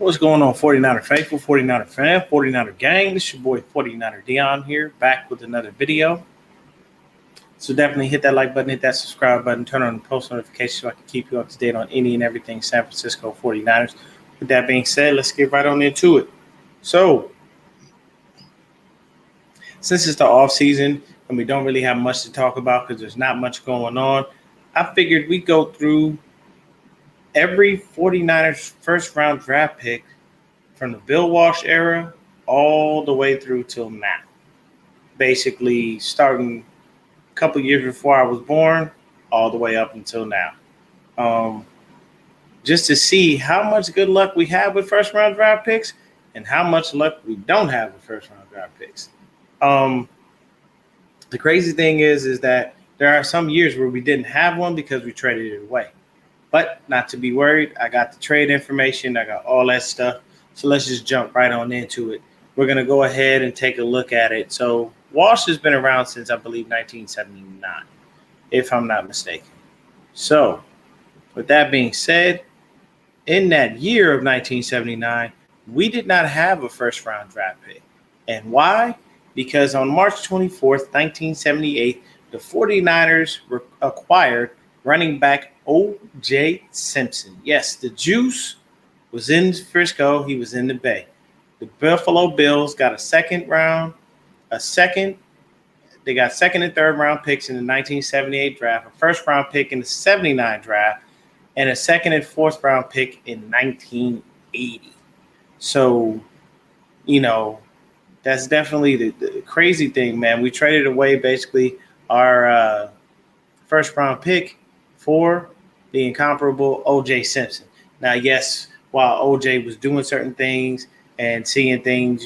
What's going on, 49er faithful, 49er fan, 49er gang? This is your boy 49er Dion here, back with another video. So definitely hit that like button, hit that subscribe button, turn on the post notifications so I can keep you up to date on any and everything San Francisco 49ers. With that being said, let's get right on into it. So, since it's the off season and we don't really have much to talk about because there's not much going on, I figured we'd go through every 49ers first round draft pick from the Bill Walsh era all the way through till now. Basically, starting a couple years before I was born, all the way up until now. Just to see how much good luck we have with first round draft picks and how much luck we don't have with first round draft picks. The crazy thing is that there are some years where we didn't have one because we traded it away. But not to be worried, I got the trade information, I got all that stuff. So let's just jump right on into it. We're going to go ahead and take a look at it. So Walsh has been around since, I believe, 1979, if I'm not mistaken. So with that being said, in that year of 1979, we did not have a first-round draft pick. And why? Because on March 24th, 1978, the 49ers acquired running back O.J. Simpson. Yes, the Juice was in Frisco. He was in the Bay. The Buffalo Bills got they got second and third round picks in the 1978 draft, a first round pick in the 79 draft, and a second and fourth round pick in 1980. So, that's definitely the crazy thing, man. We traded away basically our first round pick for the incomparable O.J. Simpson. Now, yes, while O.J. was doing certain things and seeing things,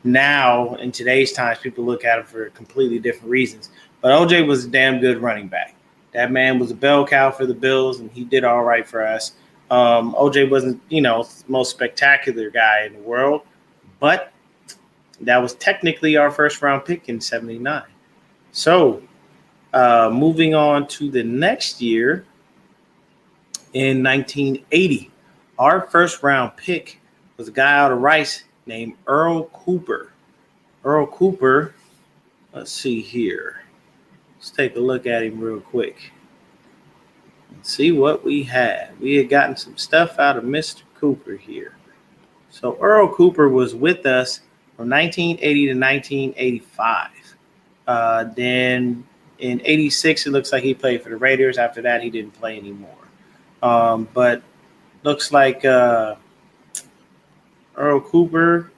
now in today's times, people look at him for completely different reasons. But O.J. was a damn good running back. That man was a bell cow for the Bills, and he did all right for us. O.J. wasn't, the most spectacular guy in the world, but that was technically our first round pick in 79. So, moving on to the next year, in 1980, our first round pick was a guy out of Rice named Earl Cooper. Earl Cooper, let's see here. Let's take a look at him real quick. Let's see what we had. We had gotten some stuff out of Mr. Cooper here. So Earl Cooper was with us from 1980 to 1985. Then in 86, it looks like he played for the Raiders. After that, he didn't play anymore. But looks like Earl Cooper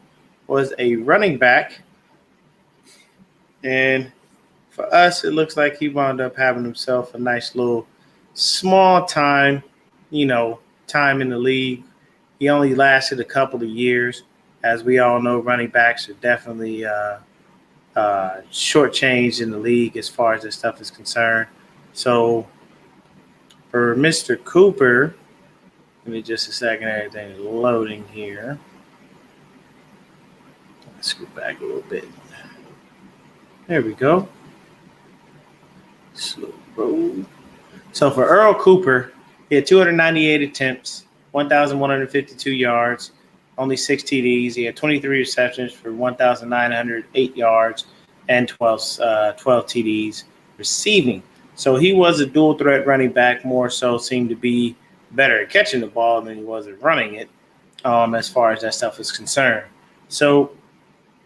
was a running back. And for us, it looks like he wound up having himself a nice little small time, time in the league. He only lasted a couple of years. As we all know, running backs are definitely shortchanged in the league as far as this stuff is concerned. So for Mr. Cooper, give me just a second. Everything is loading here. Let's go back a little bit. There we go. Slow roll. So for Earl Cooper, he had 298 attempts, 1,152 yards, only 6 TDs. He had 23 receptions for 1,908 yards and 12 TDs receiving. So he was a dual threat running back, more so seemed to be better at catching the ball than he was at running it, as far as that stuff is concerned. So,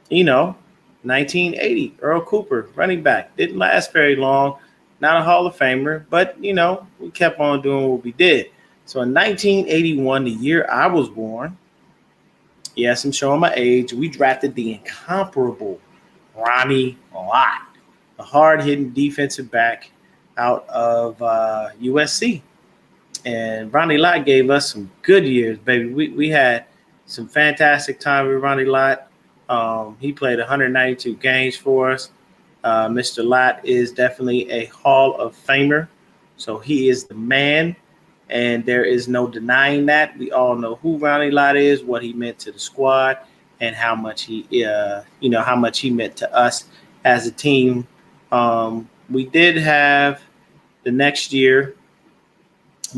1980, Earl Cooper, running back, didn't last very long, not a Hall of Famer, but, we kept on doing what we did. So in 1981, the year I was born, yes, I'm showing my age, we drafted the incomparable Ronnie Lott, a hard-hitting defensive back out of USC. And Ronnie Lott gave us some good years, baby. We had some fantastic time with Ronnie Lott. He played 192 games for us. Mr. Lott is definitely a Hall of Famer. So he is the man, and there is no denying that. We all know who Ronnie Lott is, what he meant to the squad, and how much he meant to us as a team. We did have the next year,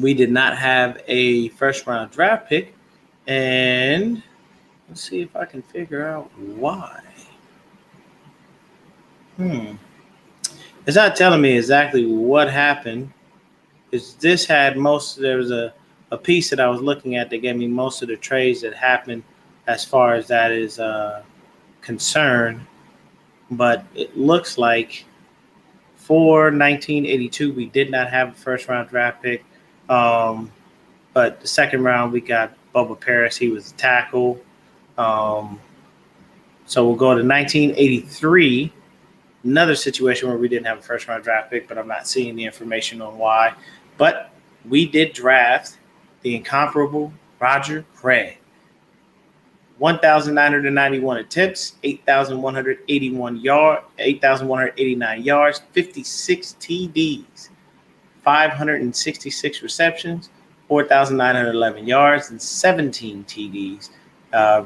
we did not have a first round draft pick. And let's see if I can figure out why. It's not telling me exactly what happened. Because this had there was a piece that I was looking at that gave me most of the trades that happened as far as that is concerned. But it looks like for 1982, we did not have a first round draft pick. But the second round, we got Bubba Paris. He was a tackle. So we'll go to 1983. Another situation where we didn't have a first round draft pick, but I'm not seeing the information on why. But we did draft the incomparable Roger Craig. 1,991 attempts, 8,189 yards, 56 TDs, 566 receptions, 4,911 yards, and 17 TDs.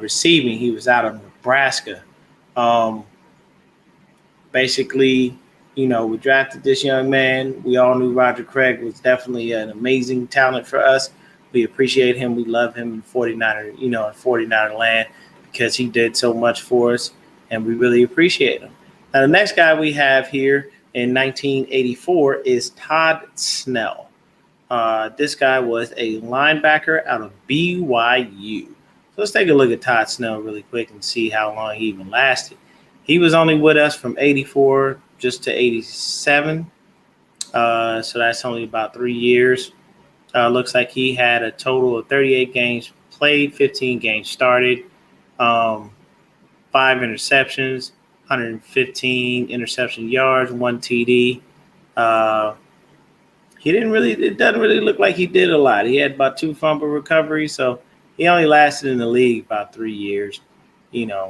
Receiving, he was out of Nebraska. Basically, we drafted this young man. We all knew Roger Craig was definitely an amazing talent for us. We appreciate him. We love him in 49er, in 49er land because he did so much for us, and we really appreciate him. Now, the next guy we have here in 1984 is Todd Snell. This guy was a linebacker out of BYU. So let's take a look at Todd Snell really quick and see how long he even lasted. He was only with us from 84 just to 87. So that's only about 3 years. Looks like he had a total of 38 games played, 15 games started, 5 interceptions, 115 interception yards, 1 TD. It doesn't really look like he did a lot. He had about 2 fumble recoveries, so he only lasted in the league about 3 years,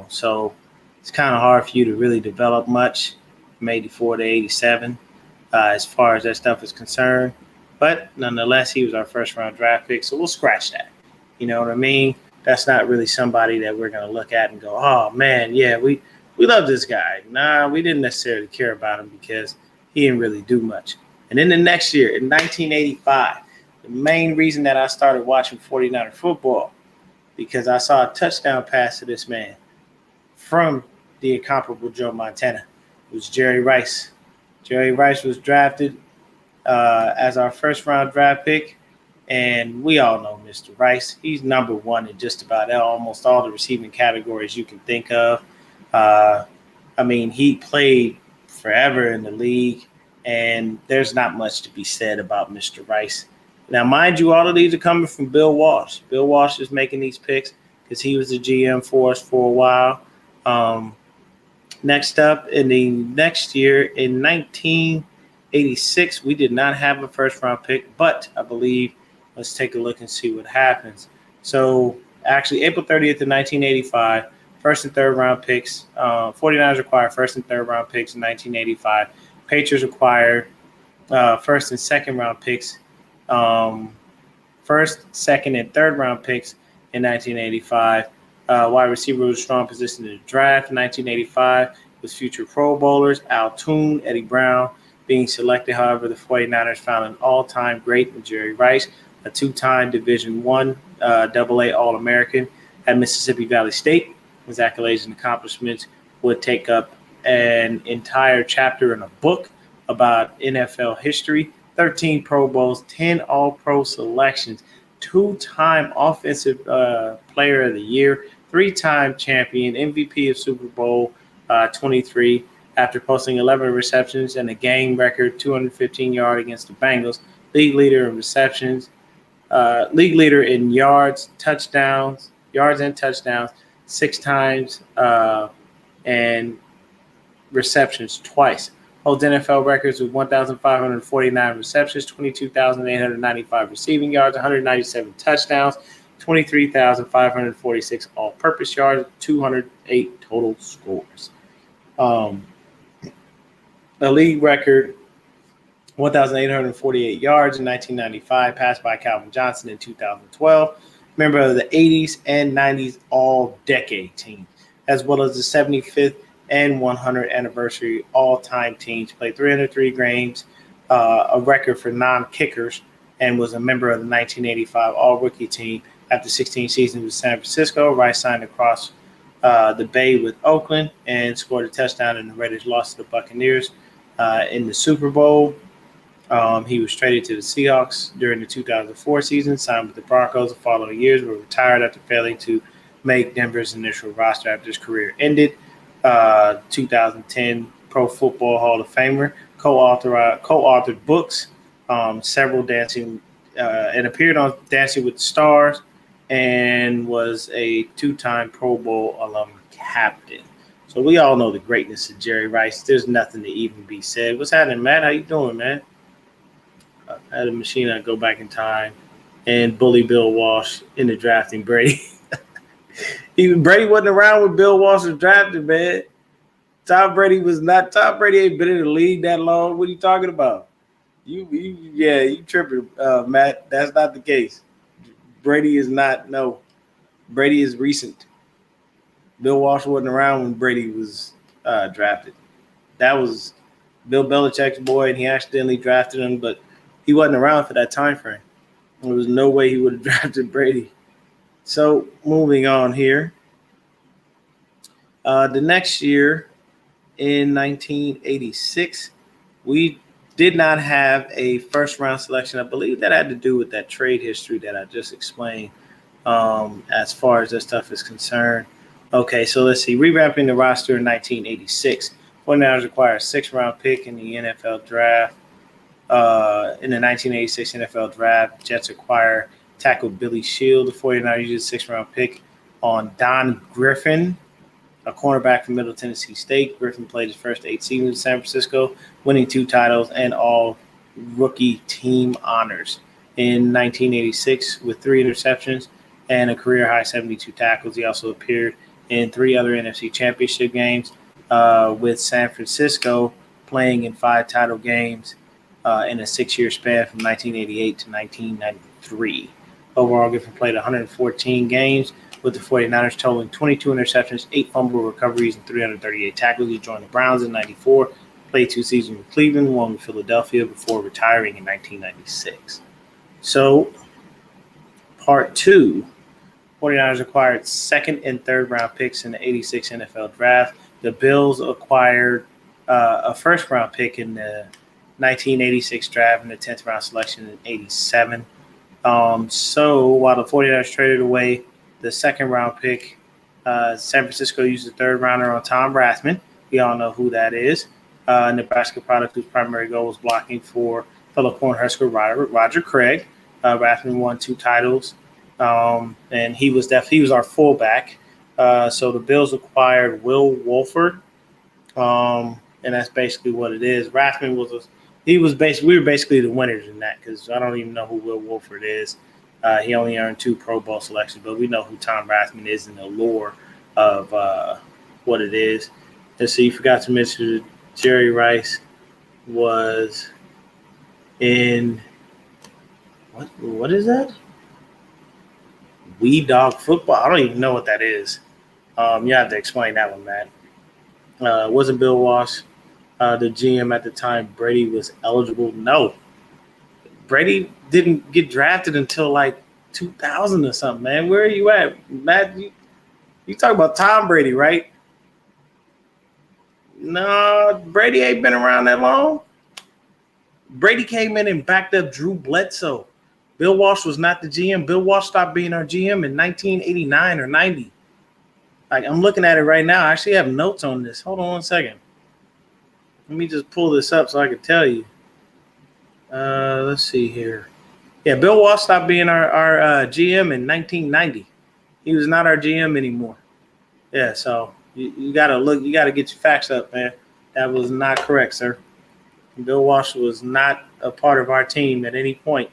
so it's kind of hard for you to really develop much from 84 to 87 as far as that stuff is concerned. But nonetheless, he was our first round draft pick, so we'll scratch that. You know what I mean? That's not really somebody that we're going to look at and go, oh, man, yeah, we love this guy. Nah, we didn't necessarily care about him because he didn't really do much. And then the next year, in 1985, the main reason that I started watching 49er football, because I saw a touchdown pass to this man from the incomparable Joe Montana. It was Jerry Rice. Jerry Rice was drafted as our first round draft pick, and we all know Mr. Rice. He's number one in just about almost all the receiving categories you can think of. He played forever in the league, and there's not much to be said about Mr. Rice. Now, mind you, all of these are coming from Bill Walsh. Bill Walsh is making these picks because he was the GM for us for a while. Next up, in the next year, in 1986, we did not have a first-round pick, but I believe let's take a look and see what happens. So, actually, April 30th of 1985, first and third round picks. 49ers acquired first and third round picks in 1985. Patriots acquired first and second round picks. First, second, and third round picks in 1985. Wide receiver was a strong position in the draft in 1985 with future Pro Bowlers, Al Toon, Eddie Brown being selected. However, the 49ers found an all-time great in Jerry Rice, a 2-time Division I AA All-American at Mississippi Valley State. His accolades and accomplishments would take up an entire chapter in a book about NFL history. 13 Pro Bowls, 10 All-Pro selections, 2-time Offensive Player of the Year, 3-time champion, MVP of Super Bowl 23 after posting 11 receptions and a game record 215 yard against the Bengals. League leader in receptions, league leader in yards and touchdowns 6 times and receptions twice. Holds NFL records with 1,549 receptions, 22,895 receiving yards, 197 touchdowns, 23,546 all-purpose yards, 208 total scores. A league record, 1,848 yards in 1995, passed by Calvin Johnson in 2012. Member of the 80s and 90s all-decade team, as well as the 75th and 100th anniversary all-time teams. Played 303 games, a record for non-kickers, and was a member of the 1985 all-rookie team. After 16 seasons with San Francisco, Rice signed across the Bay with Oakland and scored a touchdown, and the Raiders lost to the Buccaneers in the Super Bowl. He was traded to the Seahawks during the 2004 season, signed with the Broncos the following years, but retired after failing to make Denver's initial roster after his career ended. 2010 Pro Football Hall of Famer, co-authored books, several dancing, and appeared on Dancing with the Stars, and was a two-time Pro Bowl alum captain. So we all know the greatness of Jerry Rice. There's nothing to even be said. What's happening, Matt? How you doing, man? I had a machine I'd go back in time and bully Bill Walsh into drafting Brady. Brady wasn't around when Bill Walsh was drafted, man. Tom Brady ain't been in the league that long. What are you talking about? You tripping, Matt. That's not the case. Brady is not, no. Brady is recent. Bill Walsh wasn't around when Brady was drafted. That was Bill Belichick's boy, and he accidentally drafted him, but he wasn't around for that time frame. There was no way he would have drafted Brady. So moving on here. The next year, in 1986, we did not have a first-round selection. I believe that had to do with that trade history that I just explained as far as this stuff is concerned. Okay, so let's see. Revamping the roster in 1986. 49ers acquired a sixth-round pick in the NFL draft. In the 1986 NFL draft, Jets acquire tackle Billy Shield. The 49ers used a sixth-round pick on Don Griffin, a cornerback from Middle Tennessee State. Griffin played his first 8 seasons in San Francisco, winning 2 titles and all rookie team honors. In 1986, with 3 interceptions and a career-high 72 tackles, he also appeared in 3 other NFC Championship games with San Francisco, playing in 5 title games in a 6-year span from 1988 to 1993. Overall, Griffin played 114 games with the 49ers, totaling 22 interceptions, 8 fumble recoveries, and 338 tackles. He joined the Browns in 94, played 2 seasons with Cleveland, 1 with Philadelphia before retiring in 1996. So, part 2, 49ers acquired second and third round picks in the 86 NFL draft. The Bills acquired a first round pick in the 1986 draft and the 10th round selection in 87. So while the 49ers traded away the second round pick, San Francisco used the third rounder on Tom Rathman. We all know who that is. Nebraska product whose primary goal was blocking for fellow Cornhusker Roger Craig. Rathman won 2 titles, and he was our fullback. So the Bills acquired Will Wolford, and that's basically what it is. Rathman we were basically the winners in that, because I don't even know who Will Wolford is. He only earned 2 Pro Bowl selections, but we know who Tom Rathman is in the lore of what it is. And so you forgot to mention Jerry Rice was in what is that? Wee Dog Football? I don't even know what that is. You have to explain that one, Matt. Wasn't Bill Walsh the GM at the time Brady was eligible? No. Brady didn't get drafted until like 2000 or something, man. Where are you at, Matt? You talk about Tom Brady, right? No, Brady ain't been around that long. Brady came in and backed up Drew Bledsoe. Bill Walsh was not the GM. Bill Walsh stopped being our GM in 1989 or 90. Like, I'm looking at it right now. I actually have notes on this. Hold on one second. Let me just pull this up so I can tell you. Let's see here. Yeah, Bill Walsh stopped being our GM in 1990. He was not our GM anymore. Yeah, so you got to look. You got to get your facts up, man. That was not correct, sir. Bill Walsh was not a part of our team at any point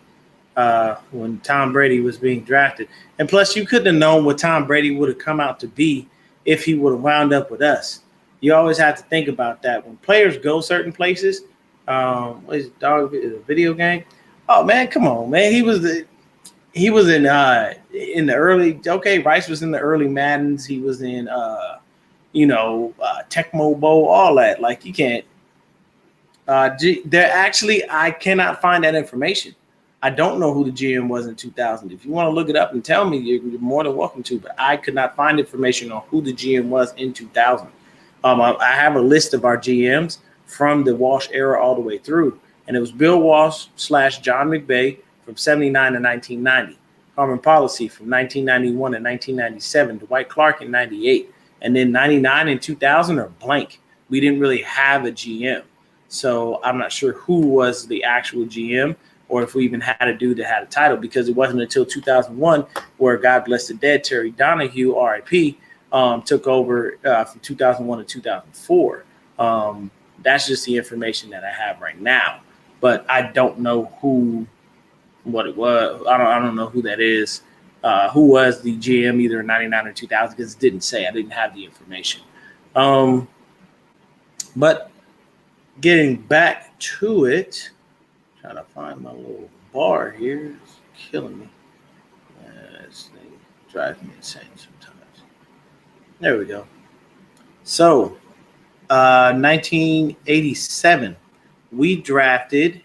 when Tom Brady was being drafted. And plus, you couldn't have known what Tom Brady would have come out to be if he would have wound up with us. You always have to think about that. When players go certain places, what is a video game? Oh, man, come on, man. He was in the early, okay, Rice was in the early Maddens. He was in, Tecmo Bowl, all that. Like, you can't. I cannot find that information. I don't know who the GM was in 2000. If you want to look it up and tell me, you're more than welcome to. But I could not find information on who the GM was in 2000. I have a list of our GMs from the Walsh era all the way through, and it was Bill Walsh / John McVay from 79 to 1990, Carmen Policy from 1991 to 1997, Dwight Clark in 98, and then 99 and 2000 are blank. We didn't really have a GM, so I'm not sure who was the actual GM or if we even had a dude that had a title, because it wasn't until 2001 where, God bless the dead, Terry Donahue, RIP, took over from 2001 to 2004. That's just the information that I have right now, but I don't know what it was. I don't know who that is. Who was the GM either in 99 or 2000, because it didn't say. I didn't have the information. But getting back to it, trying to find my little bar here. It's killing me. This thing drives me insane sometimes. There we go. So, 1987, we drafted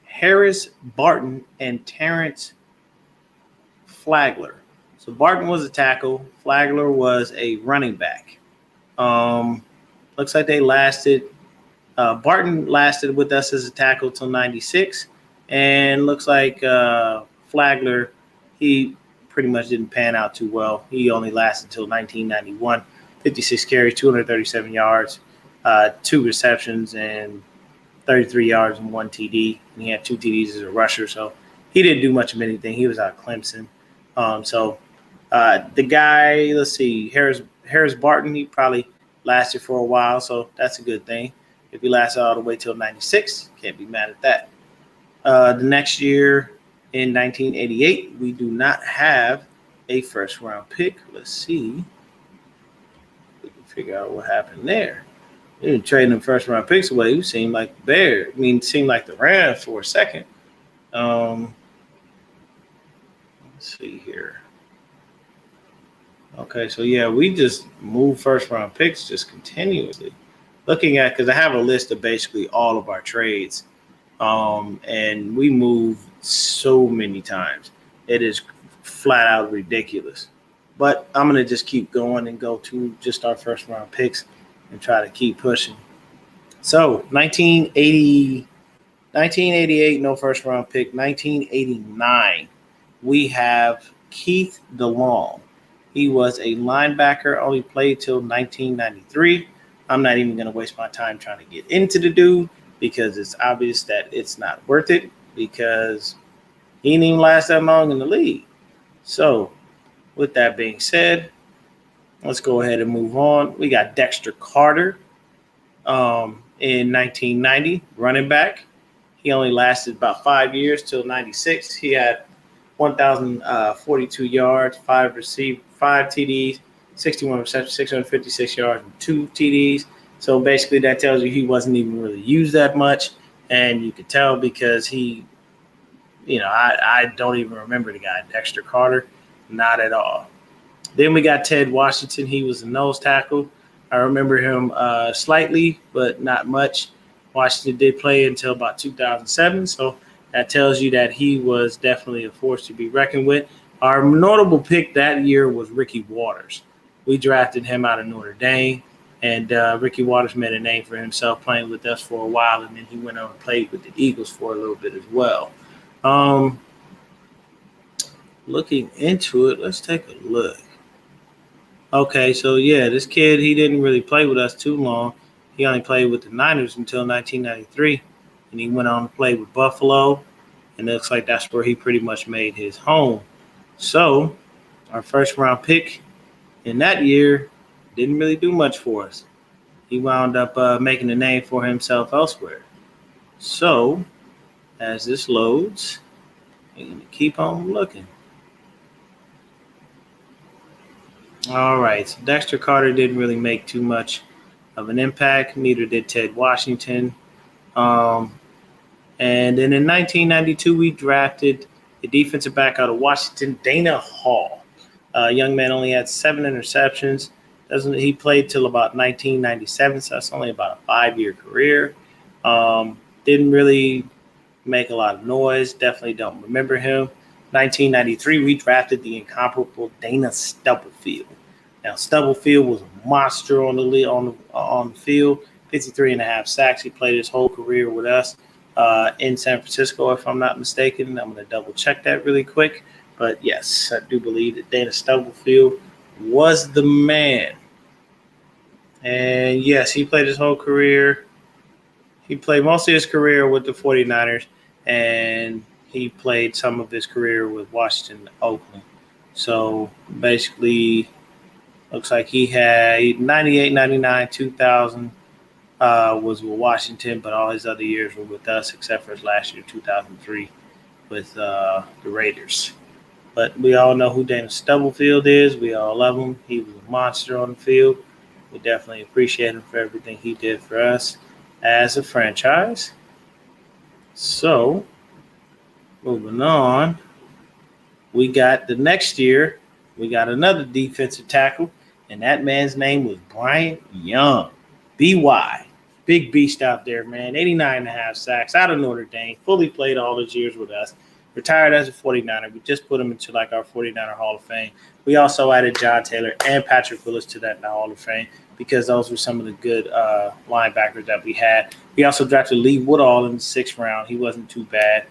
Harris Barton and Terrence Flagler. So Barton was a tackle. Flagler was a running back. Looks like they lasted. Barton lasted with us as a tackle till 96, and looks like Flagler, he pretty much didn't pan out too well. He only lasted until 1991, 56 carries, 237 yards, 2 receptions, and 33 yards and 1 TD. And he had 2 TDs as a rusher, so he didn't do much of anything. He was out of Clemson. The guy, let's see, Harris Barton, he probably lasted for a while, so that's a good thing. If he lasted all the way till 96, can't be mad at that. The next year, in 1988, we do not have a first-round pick. Let's see. We can figure out what happened there. They didn't trade them first-round picks away. It seemed like the Bears. Seemed like the Rams for a second. Let's see here. Okay, so yeah, we just move first-round picks just continuously. Looking at, because I have a list of basically all of our trades, and we move so many times. It is flat out ridiculous. But I'm going to just keep going and go to just our first round picks and try to keep pushing. So 1988, no first round pick. 1989, we have Keith DeLong. He was a linebacker, only played till 1993. I'm not even going to waste my time trying to get into the dude, because it's obvious that it's not worth it, because he didn't even last that long in the league. So with that being said, let's go ahead and move on. We got Dexter Carter in 1990, running back. He only lasted about 5 years till 96. He had 1,042 yards, 5 TDs, 61 receptions, 656 yards, and 2 TDs. So basically that tells you he wasn't even really used that much. And you could tell because he, I don't even remember the guy, Dexter Carter, not at all. Then we got Ted Washington. He was a nose tackle. I remember him slightly, but not much. Washington did play until about 2007. So that tells you that he was definitely a force to be reckoned with. Our notable pick that year was Ricky Waters. We drafted him out of Notre Dame, and Ricky Waters made a name for himself playing with us for a while, and then he went on and played with the Eagles for a little bit as well. Looking into it, let's take a look. Okay, so yeah, this kid, he didn't really play with us too long. He only played with the Niners until 1993, and he went on to play with Buffalo, and it looks like that's where he pretty much made his home. So our first round pick in that year didn't really do much for us. He wound up making a name for himself elsewhere. So as this loads, I'm going to keep on looking. All right, so Dexter Carter didn't really make too much of an impact. Neither did Ted Washington. And then in 1992, we drafted a defensive back out of Washington, Dana Hall. Young man only had 7 interceptions. He played till about 1997, so that's only about a 5-year career. Didn't really make a lot of noise. Definitely don't remember him. 1993, we drafted the incomparable Dana Stubblefield. Now, Stubblefield was a monster on the field. 53 and a half sacks. He played his whole career with us in San Francisco, if I'm not mistaken. I'm going to double check that really quick. But yes, I do believe that Dana Stubblefield was the man. And yes, he played his whole career. He played most of his career with the 49ers, and he played some of his career with Washington, Oakland. So basically, looks like he had 98, 99, 2000 was with Washington, but all his other years were with us, except for his last year, 2003, with the Raiders. But we all know who Dana Stubblefield is. We all love him. He was a monster on the field. We definitely appreciate him for everything he did for us as a franchise. So, moving on, we got the next year, we got another defensive tackle, and that man's name was Bryant Young. BY. Big beast out there, man. 89 and a half sacks out of Notre Dame. Fully played all those years with us. Retired as a 49er. We just put him into like our 49er Hall of Fame. We also added John Taylor and Patrick Willis to that Hall of Fame because those were some of the good linebackers that we had. We also drafted Lee Woodall in the 6th round. He wasn't too bad.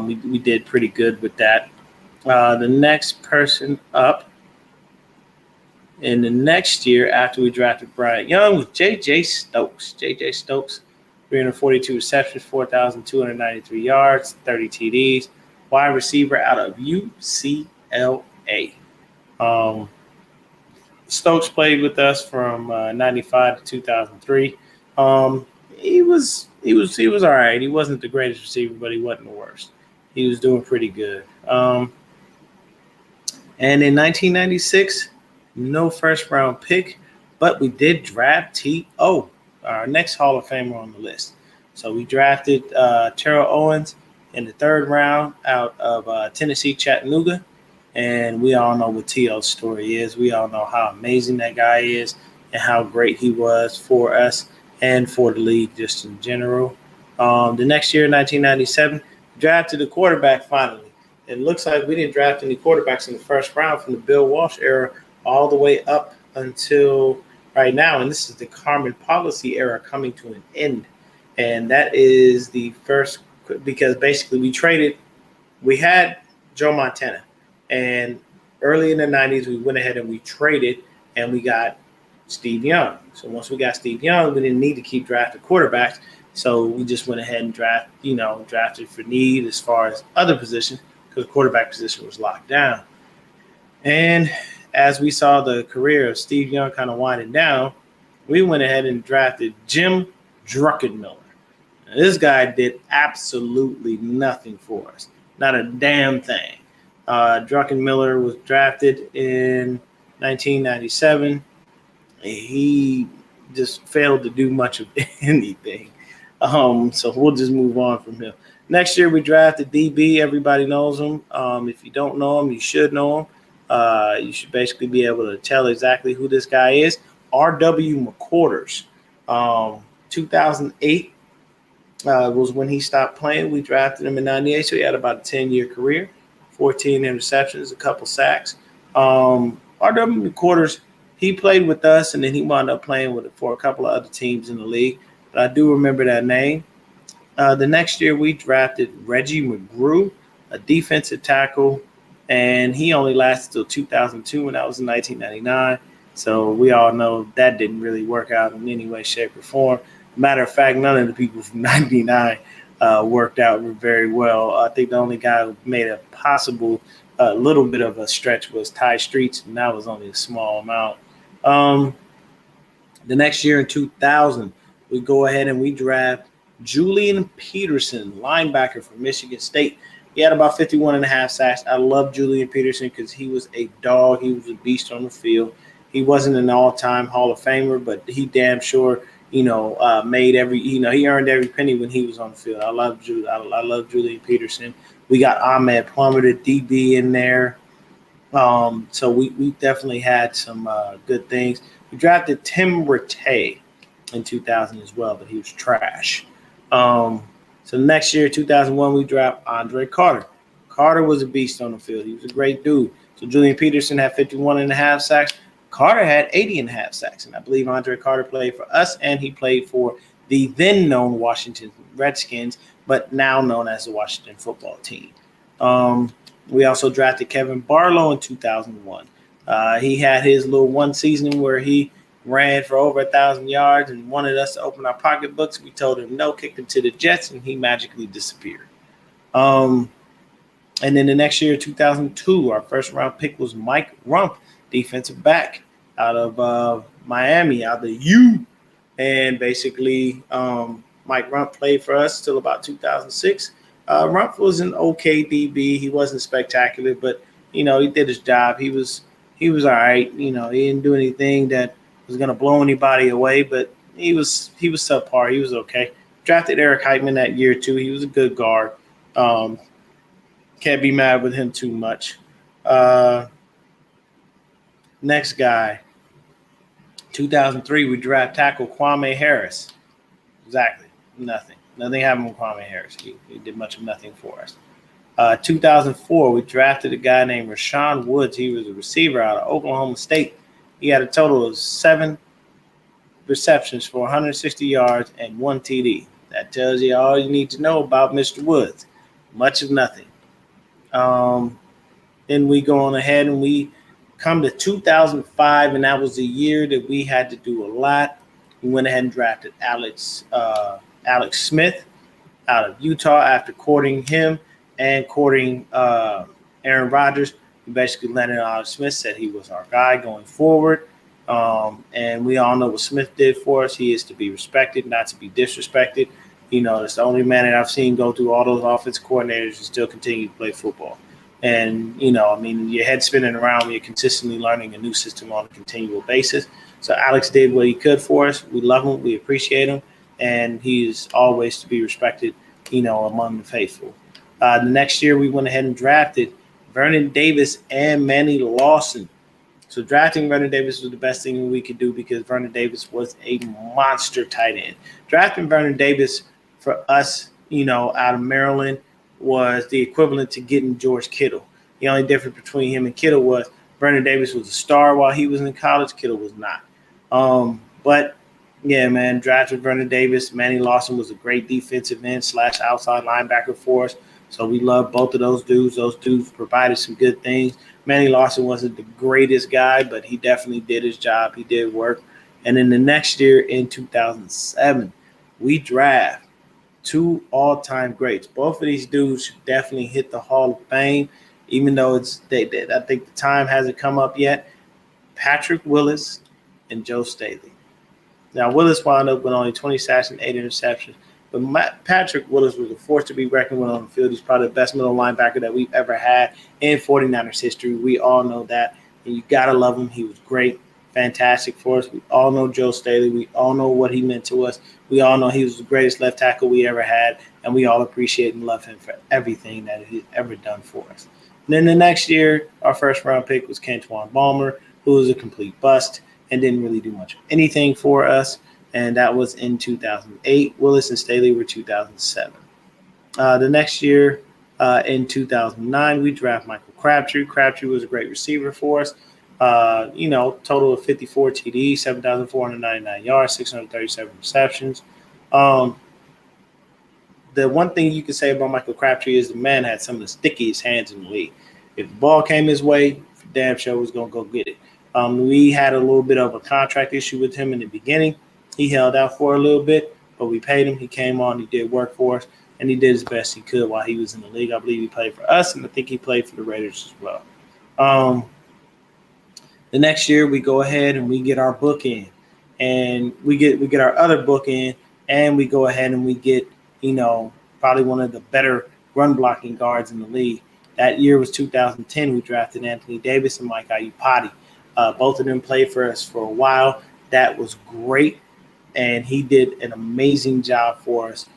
We did pretty good with that. The next person up in the next year after we drafted Bryant Young was J.J. Stokes. J.J. Stokes, 342 receptions, 4,293 yards, 30 TDs. Wide receiver out of UCLA. Stokes played with us from 95 to 2003. He was all right. He wasn't the greatest receiver, but he wasn't the worst. He was doing pretty good. And in 1996, no first-round pick, but we did draft T.O., our next Hall of Famer on the list. So we drafted Terrell Owens in the 3rd round out of Tennessee, Chattanooga. And we all know what T.O.'s story is. We all know how amazing that guy is and how great he was for us and for the league just in general. The next year, 1997, drafted a quarterback finally. It looks like we didn't draft any quarterbacks in the 1st round from the Bill Walsh era all the way up until right now. And this is the Carmen Policy era coming to an end. And that is the first, because basically we had Joe Montana. And early in the 90s, we went ahead and we traded and we got Steve Young. So once we got Steve Young, we didn't need to keep drafting quarterbacks. So we just went ahead and drafted for need as far as other positions because the quarterback position was locked down. And as we saw the career of Steve Young kind of winding down, we went ahead and drafted Jim Druckenmiller. Now, this guy did absolutely nothing for us. Not a damn thing. Druckenmiller was drafted in 1997. He just failed to do much of anything. So we'll just move on from him. Next year, we drafted DB. Everybody knows him. If you don't know him, you should know him. You should basically be able to tell exactly who this guy is. R.W. McQuarters. 2008 was when he stopped playing. We drafted him in 98, so he had about a 10-year career, 14 interceptions, a couple sacks. R.W. McQuarters, he played with us, and then he wound up playing for a couple of other teams in the league. But I do remember that name. The next year, we drafted Reggie McGrew, a defensive tackle, and he only lasted till 2002, and that was in 1999. So we all know that didn't really work out in any way, shape, or form. Matter of fact, none of the people from 99 worked out very well. I think the only guy who made a possible little bit of a stretch was Ty Streets, and that was only a small amount. The next year in 2000, we go ahead and we draft Julian Peterson, linebacker from Michigan State. He had about 51 and a half sacks. I love Julian Peterson because he was a dog. He was a beast on the field. He wasn't an all-time Hall of Famer, but he damn sure, made every, he earned every penny when he was on the field. I love Julian Peterson. We got Ahmed Plummer, the DB, in there. So we definitely had some good things. We drafted Tim Rattay in 2000 as well, but he was trash. So next year, 2001, we dropped Andre Carter. Carter was a beast on the field. He was a great dude. So Julian Peterson had 51 and a half sacks. Carter had 80 and a half sacks. And I believe Andre Carter played for us, and he played for the then known Washington Redskins, but now known as the Washington football team. We also drafted Kevin Barlow in 2001. He had his little one season where he ran for over 1,000 yards and wanted us to open our pocketbooks. We told him no, kicked him to the Jets, and he magically disappeared. And then the next year, 2002, our first round pick was Mike Rump, defensive back out of Miami, out of the U. And basically, Mike Rump played for us till about 2006. Rump was an okay DB. He wasn't spectacular, but, he did his job. He was all right. He didn't do anything that was going to blow anybody away, but he was subpar. He was okay. Drafted Eric Heitman that year, too. He was a good guard. Can't be mad with him too much. Next guy, 2003, we draft tackle Kwame Harris. Exactly. Nothing. Nothing happened with Kwame Harris. He did much of nothing for us. 2004, we drafted a guy named Rashawn Woods. He was a receiver out of Oklahoma State. He had a total of 7 receptions for 160 yards and 1 TD. That tells you all you need to know about Mr. Woods. Much of nothing. Then we go on ahead and we come to 2005, and that was the year that we had to do a lot. We went ahead and drafted Alex Smith out of Utah after courting him and courting Aaron Rodgers. We basically landed on Alex Smith, said he was our guy going forward. And we all know what Smith did for us. He is to be respected, not to be disrespected. That's the only man that I've seen go through all those offensive coordinators and still continue to play football. And, your head spinning around when you're consistently learning a new system on a continual basis. So Alex did what he could for us. We love him. We appreciate him. And he's always to be respected, among the faithful. The next year, we went ahead and drafted Vernon Davis and Manny Lawson. So drafting Vernon Davis was the best thing we could do because Vernon Davis was a monster tight end. Drafting Vernon Davis for us, out of Maryland was the equivalent to getting George Kittle. The only difference between him and Kittle was Vernon Davis was a star while he was in college. Kittle was not. But, yeah, man, drafted Vernon Davis. Manny Lawson was a great defensive end / outside linebacker for us. So we love both of those dudes. Those dudes provided some good things. Manny Lawson wasn't the greatest guy, but he definitely did his job. He did work. And then the next year in 2007, we draft 2 all-time greats. Both of these dudes should definitely hit the Hall of Fame, even though I think the time hasn't come up yet. Patrick Willis and Joe Staley. Now, Willis wound up with only 20 sacks and 8 interceptions, but Patrick Willis was a force to be reckoned with on the field. He's probably the best middle linebacker that we've ever had in 49ers history. We all know that, and you got to love him. He was great. Fantastic for us. We all know Joe Staley. We all know what he meant to us. We all know he was the greatest left tackle we ever had, and we all appreciate and love him for everything that he's ever done for us. And then the next year, our first-round pick was Kentuan Balmer, who was a complete bust and didn't really do much of anything for us, and that was in 2008. Willis and Staley were 2007. The next year, in 2009, we draft Michael Crabtree. Crabtree was a great receiver for us. Total of 54 TDs, 7,499 yards, 637 receptions. The one thing you can say about Michael Crabtree is the man had some of the stickiest hands in the league. If the ball came his way, damn sure was going to go get it. We had a little bit of a contract issue with him in the beginning. He held out for a little bit, but we paid him. He came on, he did work for us, and he did his best he could while he was in the league. I believe he played for us, and I think he played for the Raiders as well. The next year, we go ahead and we get our book in, and we get our other book in, and we go ahead and we get, probably one of the better run blocking guards in the league. That year was 2010. We drafted Anthony Davis and Mike Iupati. Both of them played for us for a while. That was great, and he did an amazing job for us.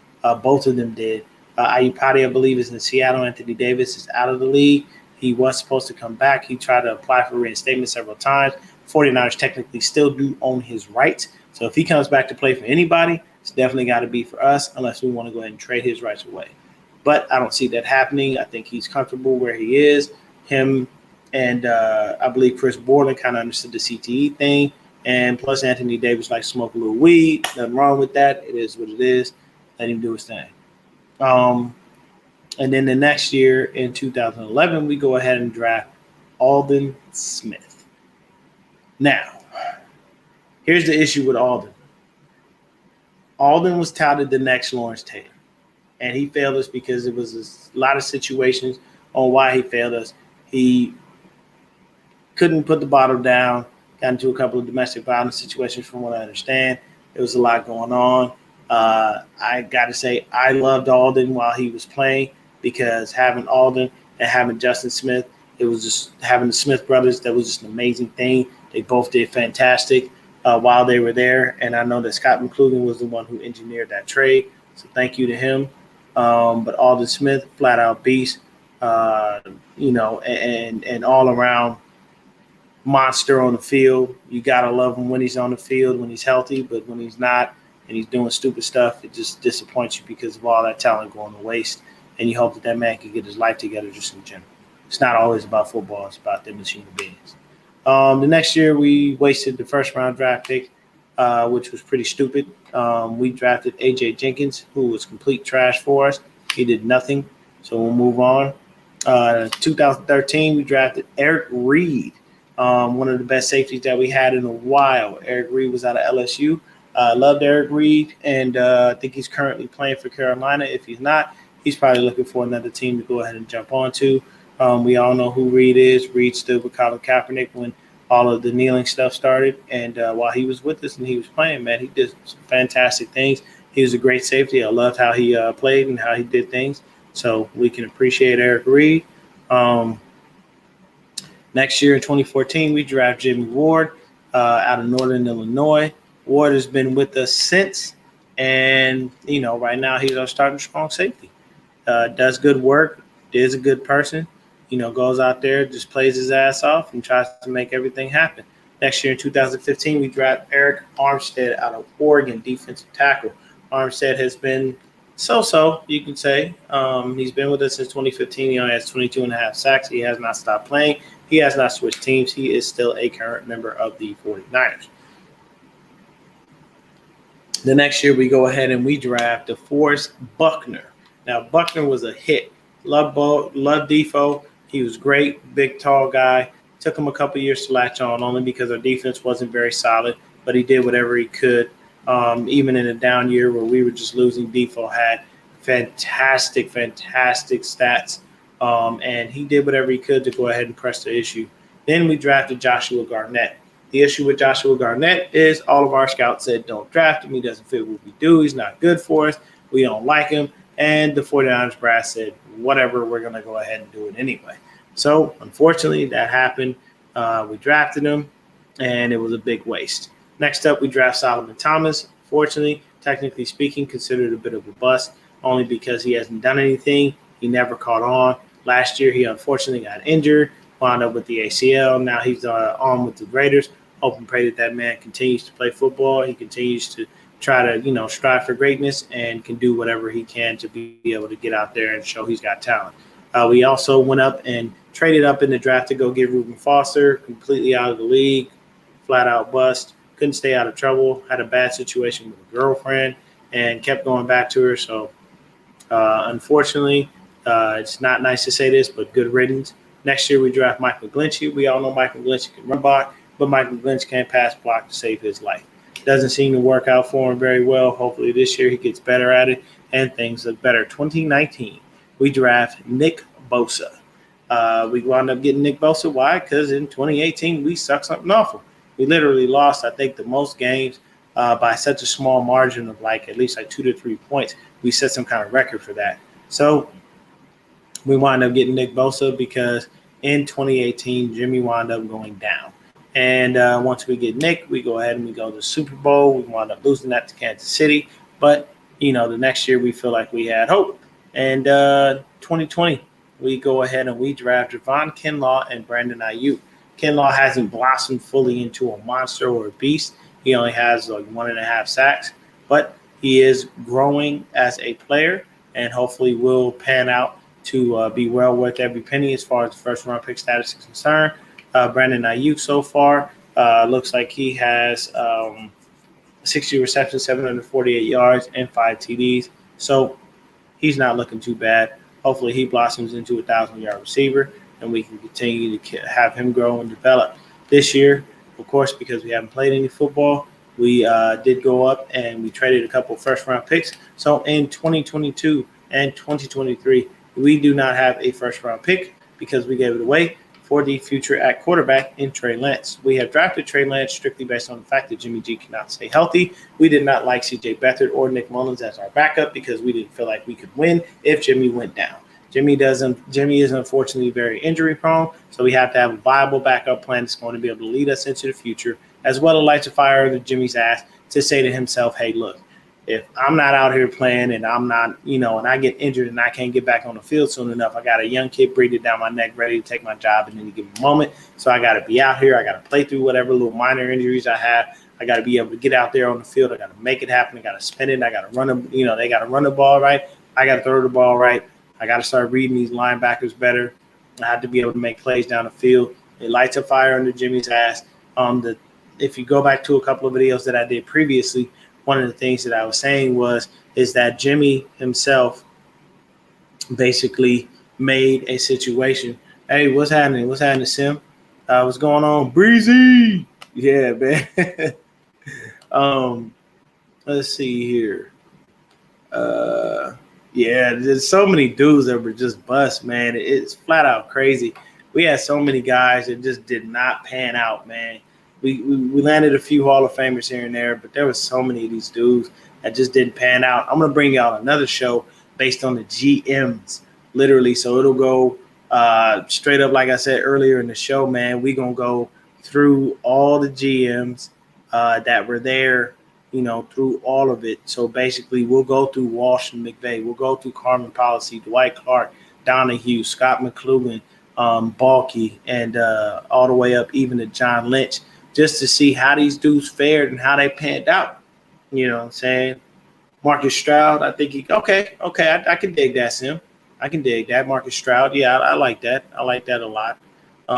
Both of them did. Iupati, I believe, is in Seattle. Anthony Davis is out of the league. He was supposed to come back. He tried to apply for reinstatement several times. 49ers technically still do own his rights. So if he comes back to play for anybody, It's definitely got to be for us unless we want to go ahead and trade his rights away. But I don't see that happening. I think he's comfortable where he is. Him and I believe Chris Borland kind of understood the CTE thing. And plus, Anthony Davis likes to smoke a little weed. Nothing wrong with that. It is what it is. Let him do his thing. And then the next year in 2011, we go ahead and draft Aldon Smith. Now, here's the issue with Aldon. Aldon was touted the next Lawrence Taylor, and he failed us because it was a lot of situations on why he failed us. He couldn't put the bottle down, got into a couple of domestic violence situations from what I understand. There was a lot going on. I got to say, I loved Aldon while he was playing because having Aldon and having Justin Smith, it was just having the Smith brothers, that was just an amazing thing. They both did fantastic while they were there. And I know that Scott McClugan was the one who engineered that trade. So thank you to him. But Aldon Smith, flat out beast, and all around monster on the field. You got to love him when he's on the field, when he's healthy, but when he's not and he's doing stupid stuff, it just disappoints you because of all that talent going to waste. And you hope that that man can get his life together just in general. It's not always about football. It's about them as human beings. The next year, we wasted the first-round draft pick, which was pretty stupid. We drafted A.J. Jenkins, who was complete trash for us. He did nothing, so we'll move on. 2013, we drafted Eric Reed, one of the best safeties that we had in a while. Eric Reed was out of LSU. Loved Eric Reed, and I think he's currently playing for Carolina. If he's not, he's probably looking for another team to go ahead and jump onto. We all know who Reed is. Reed stood with Colin Kaepernick when all of the kneeling stuff started. And while he was with us and he was playing, man, he did some fantastic things. He was a great safety. I loved how he played and how he did things. So we can appreciate Eric Reed. Next year in 2014, we draft Jimmy Ward out of Northern Illinois. Ward has been with us since. And, right now he's our starting strong safety. Does good work, is a good person. Goes out there, just plays his ass off and tries to make everything happen. Next year in 2015, we draft Eric Armstead out of Oregon, defensive tackle. Armstead has been so-so, you can say. He's been with us since 2015. He only has 22 and a half sacks. He has not stopped playing. He has not switched teams. He is still a current member of the 49ers. The next year, we go ahead and we draft DeForest Buckner. Now, Buckner was a hit. Love Defo. He was great, big, tall guy. Took him a couple years to latch on, only because our defense wasn't very solid, but he did whatever he could. Even in a down year where we were just losing, Defo had fantastic stats, and he did whatever he could to go ahead and press the issue. Then we drafted Joshua Garnett. The issue with Joshua Garnett is all of our scouts said don't draft him. He doesn't fit what we do. He's not good for us. We don't like him. And the 49ers brass said, whatever, we're going to go ahead and do it anyway. So, unfortunately, that happened. We drafted him, and it was a big waste. Next up, we draft Solomon Thomas. Fortunately, technically speaking, considered a bit of a bust, only because he hasn't done anything. He never caught on. Last year, he unfortunately got injured, wound up with the ACL. Now he's on with the Raiders. Hope and pray that man continues to play football. He continues to try to, strive for greatness and can do whatever he can to be able to get out there and show he's got talent. We also went up and traded up in the draft to go get Reuben Foster, completely out of the league, flat out bust, couldn't stay out of trouble, had a bad situation with a girlfriend and kept going back to her. So unfortunately, it's not nice to say this, but good riddance. Next year we draft Mike McGlinchey. We all know Mike McGlinchey can run block, but Mike McGlinchey can't pass block to save his life. Doesn't seem to work out for him very well. Hopefully this year he gets better at it and things look better. 2019, we draft Nick Bosa. We wound up getting Nick Bosa. Why? Because in 2018, we sucked something awful. We literally lost, I think, the most games by such a small margin of at least 2 to 3 points. We set some kind of record for that. So we wound up getting Nick Bosa because in 2018, Jimmy wound up going down. And once we get Nick, we go ahead and we go to the Super Bowl. We wound up losing that to Kansas City. But, the next year we feel like we had hope. And 2020, we go ahead and we draft Javon Kinlaw and Brandon Ayuk. Kinlaw hasn't blossomed fully into a monster or a beast. He only has 1.5 sacks. But he is growing as a player and hopefully will pan out to be well worth every penny as far as the first round pick status is concerned. Brandon Ayuk so far looks like he has 60 receptions, 748 yards, and 5 TDs. So he's not looking too bad. Hopefully, he blossoms into a 1,000-yard receiver, and we can continue to have him grow and develop. This year, of course, because we haven't played any football, we did go up and we traded a couple first-round picks. So in 2022 and 2023, we do not have a first-round pick because we gave it away for the future at quarterback in Trey Lance. We have drafted Trey Lance strictly based on the fact that Jimmy G cannot stay healthy. We did not like C.J. Beathard or Nick Mullins as our backup because we didn't feel like we could win if Jimmy went down. Jimmy is unfortunately very injury prone, so we have to have a viable backup plan that's going to be able to lead us into the future, as well as light a fire under Jimmy's ass to say to himself, hey, look, if I'm not out here playing and I'm not, and I get injured and I can't get back on the field soon enough, I got a young kid breathing down my neck ready to take my job in any given moment. So I got to be out here. I got to play through whatever little minor injuries I have. I got to be able to get out there on the field. I got to make it happen. I got to spin it. I got to run they got to run the ball right. I got to throw the ball right. I got to start reading these linebackers better. I have to be able to make plays down the field. It lights a fire under Jimmy's ass. If you go back to a couple of videos that I did previously, one of the things that I was saying is that Jimmy himself basically made a situation. Hey, what's happening? What's happening, Sim? What's going on? Breezy. Yeah, man. Let's see here. Yeah, there's so many dudes that were just bust, man. It's flat out crazy. We had so many guys that just did not pan out, man. We landed a few Hall of Famers here and there, but there was so many of these dudes that just didn't pan out. I'm going to bring y'all another show based on the GMs, literally. So it'll go straight up, like I said earlier in the show, man. We're going to go through all the GMs that were there, through all of it. So basically, we'll go through Walsh and McVay. We'll go through Carmen Policy, Dwight Clark, Donahue, Scott McCloughan, Balky, and all the way up even to John Lynch, just to see how these dudes fared and how they panned out. You know what I'm saying? Marcus Stroud, I think okay, I can dig that, Sim. I can dig that. Marcus Stroud, yeah, I like that. I like that a lot. You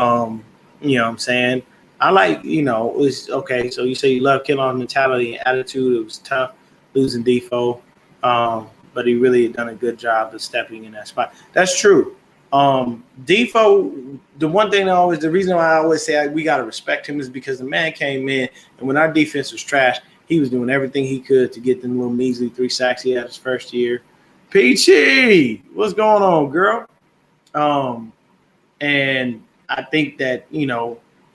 know what I'm saying? I like, it was okay. So you say you love Kinlaw's mentality and attitude. It was tough losing Defoe, but he really had done a good job of stepping in that spot. That's true. Defoe, the reason why I always say we got to respect him is because the man came in, and when our defense was trash, he was doing everything he could to get them little measly 3 sacks he had his first year. Peachy, what's going on, girl? And I think that,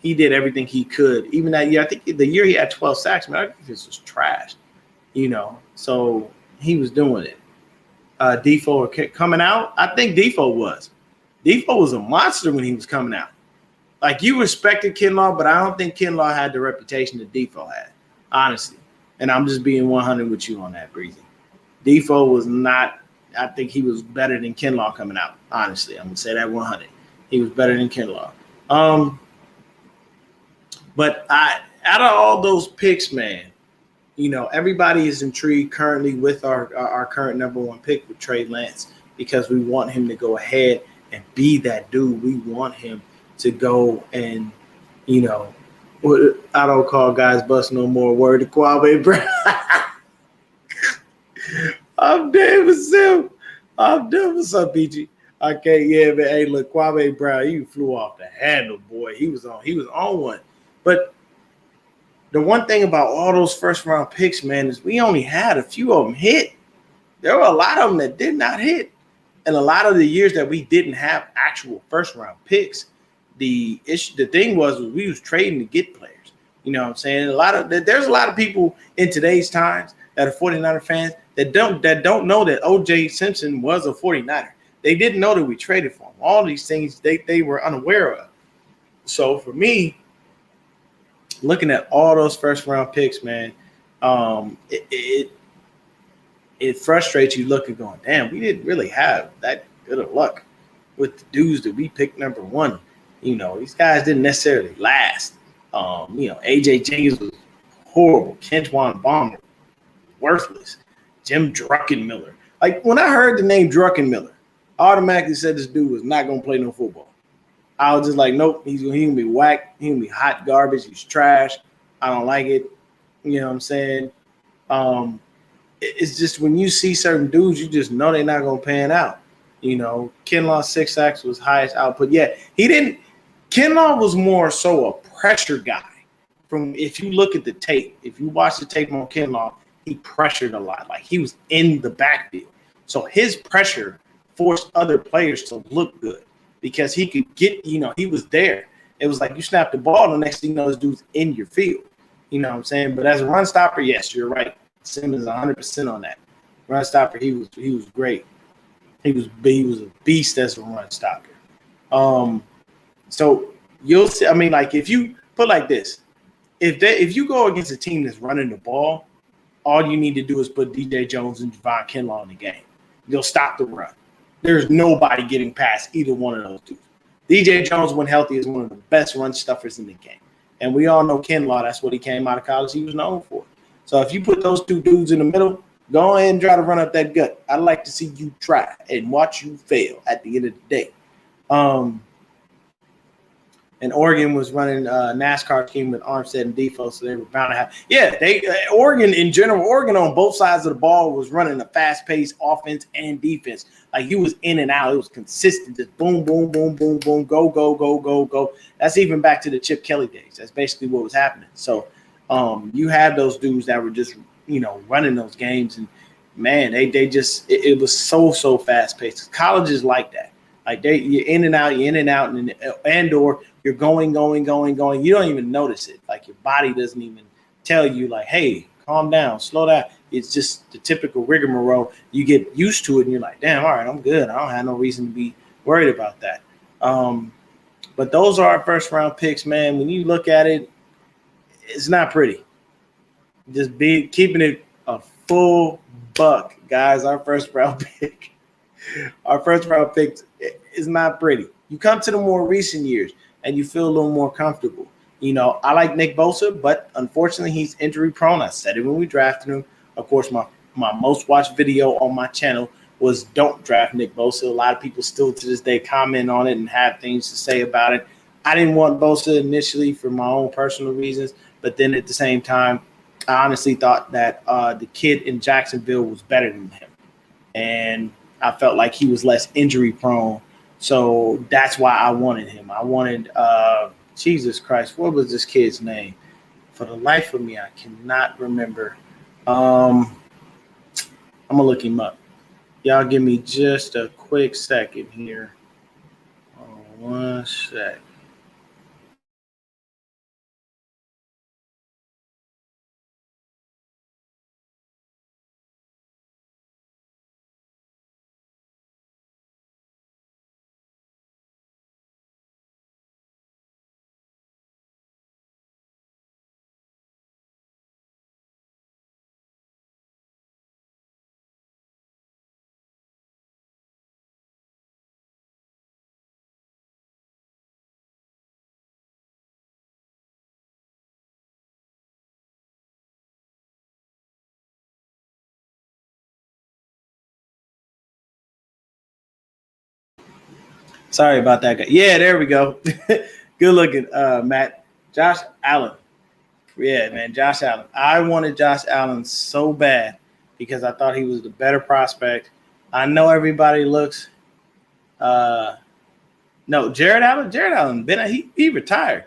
he did everything he could. Even that year, I think the year he had 12 sacks, man, our defense was trash, so he was doing it. Defoe coming out, I think Defoe was a monster when he was coming out. Like, you respected Kinlaw, but I don't think Kinlaw had the reputation that Defoe had, honestly. And I'm just being 100 with you on that, Breezy. Defoe was not. I think he was better than Kinlaw coming out. Honestly, I'm gonna say that 100. He was better than Kinlaw. But out of all those picks, man, everybody is intrigued currently with our current number 1 pick with Trey Lance, because we want him to go ahead and be that dude. We want him to go and, I don't call guys bust no more. Word to Kwame Brown. I'm dead with Sim. I'm dead with some Peachy. Okay, yeah, man. Hey, look, Kwame Brown, you flew off the handle, boy. He was on one. But the one thing about all those first-round picks, man, is we only had a few of them hit. There were a lot of them that did not hit. And a lot of the years that we didn't have actual first-round picks, the thing was we was trading to get players. You know what I'm saying? There's a lot of people in today's times that are 49er fans that don't know that O.J. Simpson was a 49er. They didn't know that we traded for him. All these things they were unaware of. So for me, looking at all those first-round picks, man, it frustrates you looking, going, damn, we didn't really have that good of luck with the dudes that we picked number 1. These guys didn't necessarily last. A.J. Jenkins was horrible. Kentwan Bomber, worthless. Jim Druckenmiller. Like when I heard the name Druckenmiller, I automatically said this dude was not gonna play no football. I was just like, nope, he's gonna be whack, he's gonna be hot garbage, he's trash. I don't like it. You know what I'm saying? It's just when you see certain dudes, you just know they're not gonna pan out. You know, Kinlaw's 6 sacks was highest output. Yeah, he didn't. Kinlaw was more so a pressure guy. From if you look at the tape, if you watch the tape on Kinlaw, he pressured a lot. Like he was in the backfield, so his pressure forced other players to look good because he could get. You know, he was there. It was like you snap the ball, the next thing you know, this dude's in your field. You know what I'm saying? But as a run stopper, yes, you're right. Simmons 100% on that. Run stopper, he was great. He was a beast as a run stopper. So you'll see. I mean, like if you put like this, if you go against a team that's running the ball, all you need to do is put DJ Jones and Javon Kinlaw in the game. You'll stop the run. There's nobody getting past either one of those dudes. DJ Jones, when healthy, is one of the best run stuffers in the game. And we all know Kinlaw, that's what he came out of college he was known for. So if you put those two dudes in the middle, go ahead and try to run up that gut. I'd like to see you try and watch you fail at the end of the day. And Oregon was running a NASCAR team with Armstead and Defoe, so they were bound to have. Yeah, Oregon in general, Oregon on both sides of the ball was running a fast-paced offense and defense. Like he was in and out. It was consistent. Just boom, boom, boom, boom, boom, go, go, go, go, go. That's even back to the Chip Kelly days. That's basically what was happening. So you had those dudes that were just, you know, running those games, and man, they just it was so fast-paced. College is like that. Like you're in and out, and or you're going. You don't even notice it. Like your body doesn't even tell you, like, hey, calm down, slow down. It's just the typical rigmarole. You get used to it, and you're like, damn, all right, I'm good. I don't have no reason to be worried about that. But those are our first round picks, man. When you look at it, it's not pretty. Just keeping it a full buck, guys. Our first round pick. Our first round pick is not pretty. You come to the more recent years and you feel a little more comfortable. You know, I like Nick Bosa, but unfortunately he's injury prone. I said it when we drafted him. Of course, my most watched video on my channel was don't draft Nick Bosa. A lot of people still to this day comment on it and have things to say about it. I didn't want Bosa initially for my own personal reasons, but then at the same time, I honestly thought that the kid in Jacksonville was better than him. And I felt like he was less injury prone. So that's why I wanted him. I wanted Jesus Christ, what was this kid's name? For the life of me, I cannot remember. I'm going to look him up. Y'all give me just a quick second here. One sec. Sorry about that guy. Yeah, there we go. Good looking, Matt. Josh Allen. Yeah, man, Josh Allen. I wanted Josh Allen so bad because I thought he was the better prospect. I know everybody looks no, Jared Allen, he retired.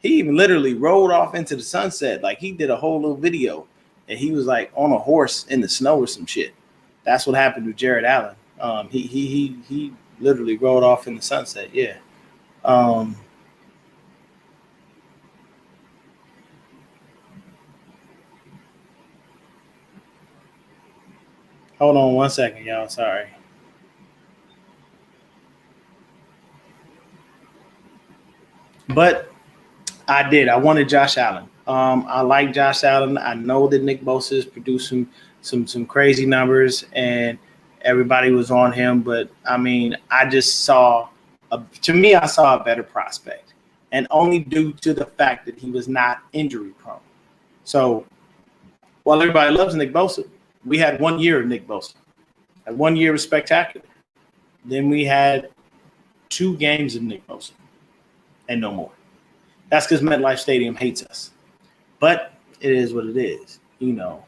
He even literally rode off into the sunset. Like he did a whole little video and he was like on a horse in the snow or some shit. That's what happened to Jared Allen. He literally rode off in the sunset. Yeah. Hold on one second, y'all. Sorry. But I did. I wanted Josh Allen. I like Josh Allen. I know that Nick Bosa is producing some crazy numbers, and everybody was on him. But I mean, I just saw I saw a better prospect, and only due to the fact that he was not injury prone. So while everybody loves Nick Bosa, We had 1 year of Nick Bosa. And 1 year was spectacular. Then we had 2 games of Nick Bosa and no more. That's because MetLife Stadium hates us. But it is what it is. You know.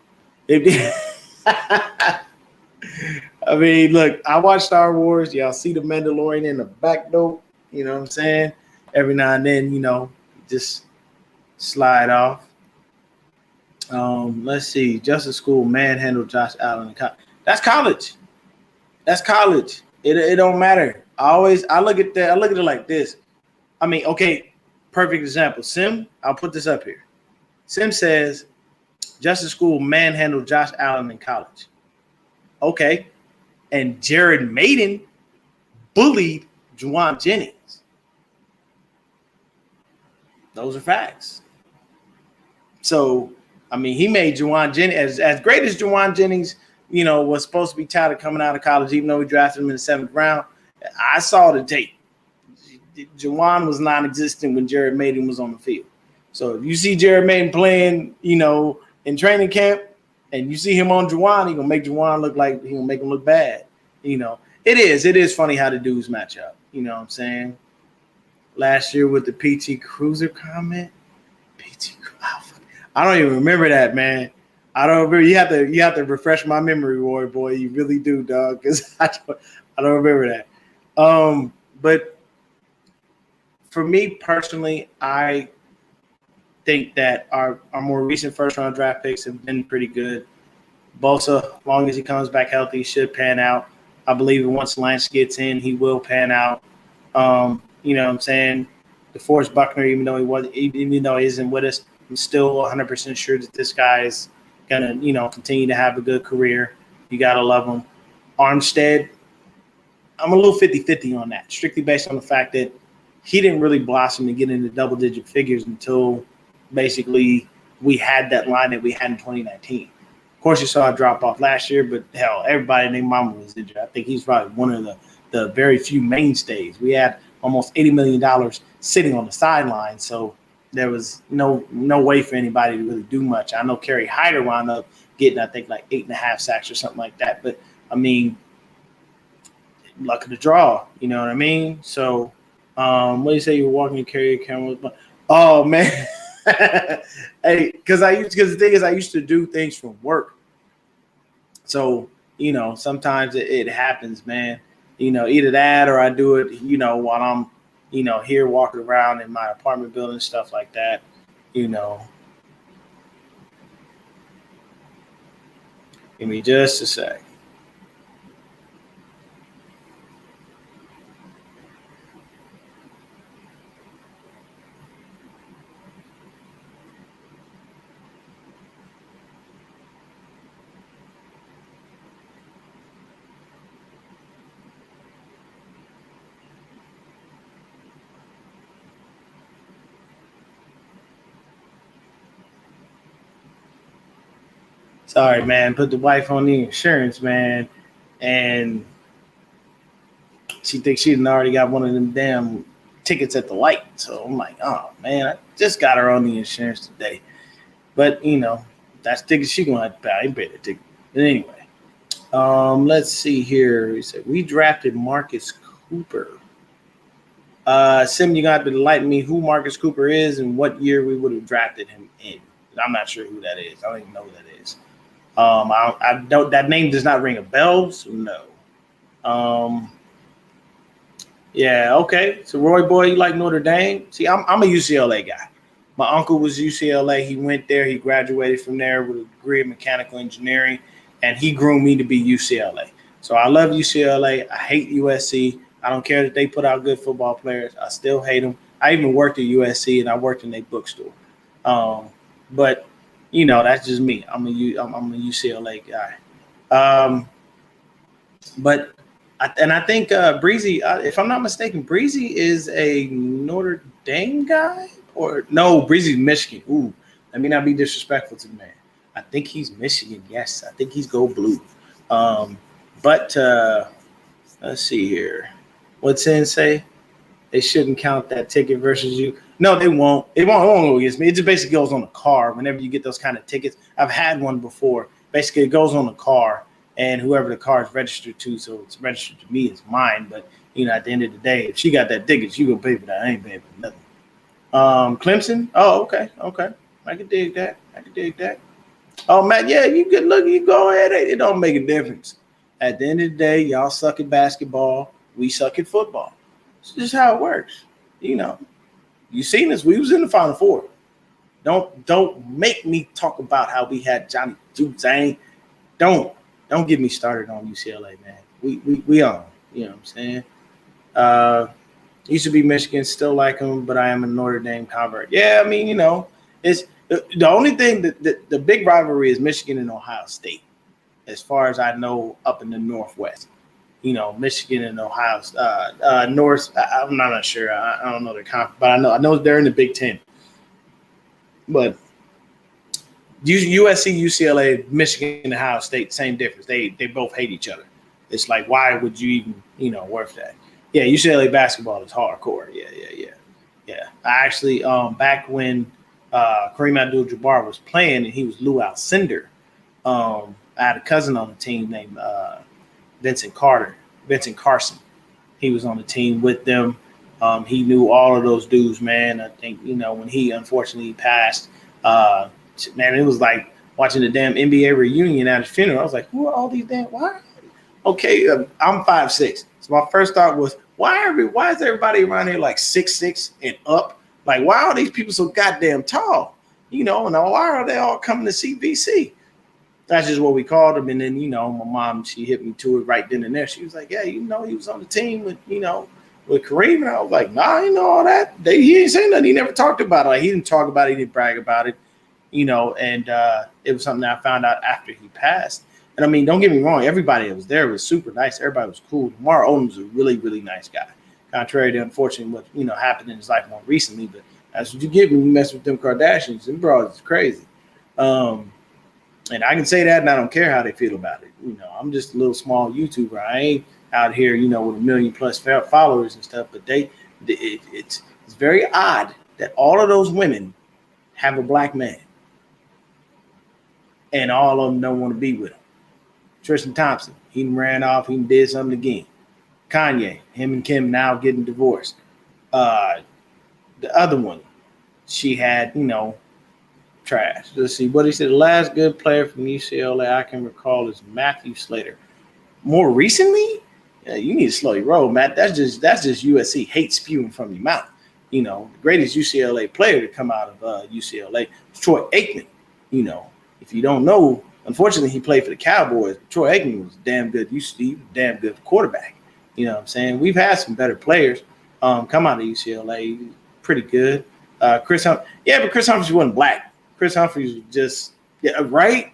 I mean, look, I watch Star Wars. Y'all see the Mandalorian in the back door. You know what I'm saying? Every now and then, you know, just slide off. Let's see. Justice School manhandled Josh Allen. That's college. That's college. It don't matter. I look at that. I look at it like this. I mean, okay, perfect example. Sim, I'll put this up here. Sim says Justice School manhandled Josh Allen in college. Okay. And Jared Maiden bullied Juwan Jennings. Those are facts. So, I mean, he made Juwan Jennings as great as Juwan Jennings, you know, was supposed to be touted coming out of college, even though we drafted him in the 7th round. I saw the tape. Juwan was non-existent when Jared Maiden was on the field. So if you see Jared Maiden playing, you know, in training camp, and you see him on Juwan, he's gonna make Juwan look like he's gonna make him look bad. You know, it is funny how the dudes match up. You know what I'm saying? Last year with the PT Cruiser comment, I don't even remember that, man. I don't remember. You have to refresh my memory, Roy boy. You really do, dog, because I don't remember that. But for me personally, I think that our more recent first-round draft picks have been pretty good. Bosa, as long as he comes back healthy, should pan out. I believe once Lance gets in, he will pan out. You know what I'm saying? DeForest Buckner, even though he isn't with us, I'm still 100% sure that this guy is gonna, you know, continue to have a good career. You gotta love him. Armstead, I'm a little 50-50 on that, strictly based on the fact that he didn't really blossom and get into double-digit figures until basically we had that line that we had in 2019. Of course, you saw a drop-off last year, but hell, everybody named Mama was injured. I think he's probably one of the very few mainstays. We had almost $80 million sitting on the sideline, so there was no way for anybody to really do much. I know Kerry Hyder wound up getting, I think, like 8.5 sacks or something like that. But, I mean, luck of the draw, you know what I mean? So, what do you say? You're walking to carry your camera? Oh, man. Hey, because the thing is, I used to do things from work. So, you know, sometimes it happens, man. You know, either that or I do it, you know, while I'm, you know, here walking around in my apartment building, stuff like that, you know. Give me just a sec. Sorry, man. Put the wife on the insurance, man, and she thinks she already got one of them damn tickets at the light. So I'm like, oh man, I just got her on the insurance today. But you know, that's ticket she gonna have to pay. I ain't paid the ticket. But anyway, let's see here. He said we drafted Marcus Cooper. Sim, you got to enlighten me who Marcus Cooper is and what year we would have drafted him in. I'm not sure who that is. I don't even know who that is. I don't. That name does not ring a bell. So no. Yeah. Okay. So Roy boy, you like Notre Dame? See, I'm a UCLA guy. My uncle was UCLA. He went there. He graduated from there with a degree in mechanical engineering, and he groomed me to be UCLA. So I love UCLA. I hate USC. I don't care that they put out good football players. I still hate them. I even worked at USC, and I worked in their bookstore. But you know, that's just me. I'm a UCLA guy. But I think Breezy, if I'm not mistaken, Breezy is a Notre Dame guy, or no, Breezy's Michigan. Ooh, let me not be disrespectful to the man. I think he's Michigan. Yes, I think he's go blue. But let's see here. What's Sin say? They shouldn't count that ticket versus you. No, they won't. It won't go against me. It just basically goes on the car whenever you get those kind of tickets. I've had one before basically it goes on the car, and whoever the car is registered to, so it's registered to me, it's mine. But at the end of the day, if she got that ticket, she gonna pay for that. I ain't paying for nothing. Clemson. Oh, okay. I can dig that. Oh, Matt, yeah, you good look. You go ahead. It don't make a difference. At the end of the day, y'all suck at basketball. We suck at football. It's just how it works. You seen us. We was in the Final Four. Don't make me talk about how we had Johnny Juzang. Don't get me started on UCLA, man. We on. You know what I'm saying? Used to be Michigan, still like them, but I am a Notre Dame convert. Yeah, I mean, it's the only thing that the big rivalry is Michigan and Ohio State, as far as I know, up in the Northwest. Michigan and Ohio, North. I'm not sure. I don't know their conference, but I know they're in the Big Ten. But USC, UCLA, Michigan, and Ohio State, same difference. They both hate each other. It's like, why would you even worth that? Yeah, UCLA basketball is hardcore. Yeah. I actually, back when Kareem Abdul-Jabbar was playing and he was Lou Alcindor, I had a cousin on the team named Vincent Carson. He was on the team with them. He knew all of those dudes, man. I think, when he unfortunately passed, man, it was like watching the damn NBA reunion at his funeral. I was like, who are all these damn, why? Okay, I'm 5'6". So my first thought was, why is everybody around here like 6'6" and up? Like, why are these people so goddamn tall? And why are they all coming to see VC? That's just what we called him. And then, my mom, she hit me to it right then and there. She was like, yeah, he was on the team with Kareem. And I was like, nah, all that. He ain't saying nothing. He never talked about it. Like, he didn't talk about it. He didn't brag about it, and it was something that I found out after he passed. And I mean, don't get me wrong. Everybody that was there was super nice. Everybody was cool. Lamar Odom's a really, really nice guy. Contrary to, unfortunately, what, happened in his life more recently. But that's what you get when you mess with them Kardashians. Them bros is crazy. And I can say that, and I don't care how they feel about it. I'm just a little small YouTuber. I ain't out here, with 1 million plus followers and stuff. But it's very odd that all of those women have a black man, and all of them don't want to be with him. Tristan Thompson, he ran off, he did something again. Kanye, him and Kim now getting divorced. The other one, she had, trash. Let's see what he said. The last good player from UCLA I can recall is Matthew Slater. More recently, you need to slow your roll, Matt. That's just USC hate spewing from your mouth. The greatest UCLA player to come out of UCLA is Troy Aikman. If you don't know, unfortunately, he played for the Cowboys. Troy Aikman was damn good. Damn good quarterback. You know what I'm saying? We've had some better players come out of UCLA. Pretty good. Chris Humphries. Yeah, but Chris Humphries wasn't black. Chris Humphries was just, right.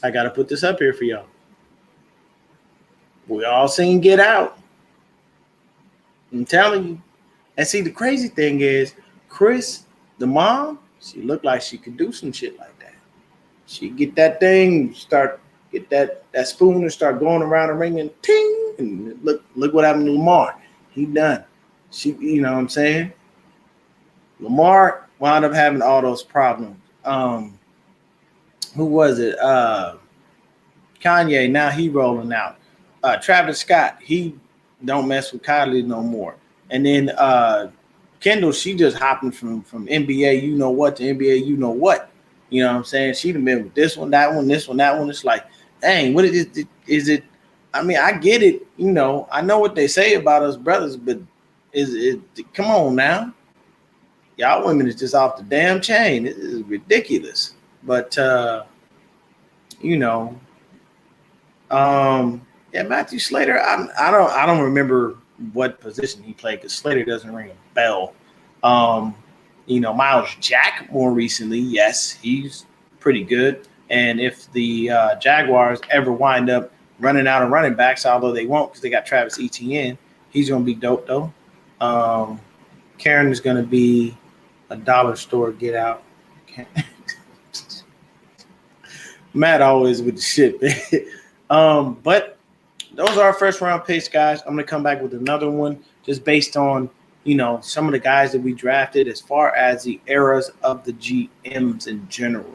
I got to put this up here for y'all. We all seen Get Out. I'm telling you. And see, the crazy thing is, Chris, the mom, she looked like she could do some shit like that. She get that thing, get that spoon and start going around the ring and ting, and look what happened to Lamar. He done. She, you know what I'm saying? Lamar wound up having all those problems. Who was it? Kanye, now he rolling out. Travis Scott, he don't mess with Kylie no more. And then Kendall, she just hopping from NBA you know what to NBA you know what. You know what I'm saying? She done been with this one, that one, this one, that one. It's like, dang, what is it? I mean, I get it. I know what they say about us brothers, but is it? Come on now. Y'all women is just off the damn chain. It is ridiculous. But, yeah, Matthew Slater, I don't remember what position he played because Slater doesn't ring a bell. Miles Jack more recently, yes, he's pretty good. And if the Jaguars ever wind up running out of running backs, although they won't because they got Travis Etienne, he's going to be dope, though. Karen is going to be a dollar store get out. Matt always with the shit, man. But those are our first round picks, guys. I'm going to come back with another one just based on, some of the guys that we drafted as far as the eras of the GMs in general.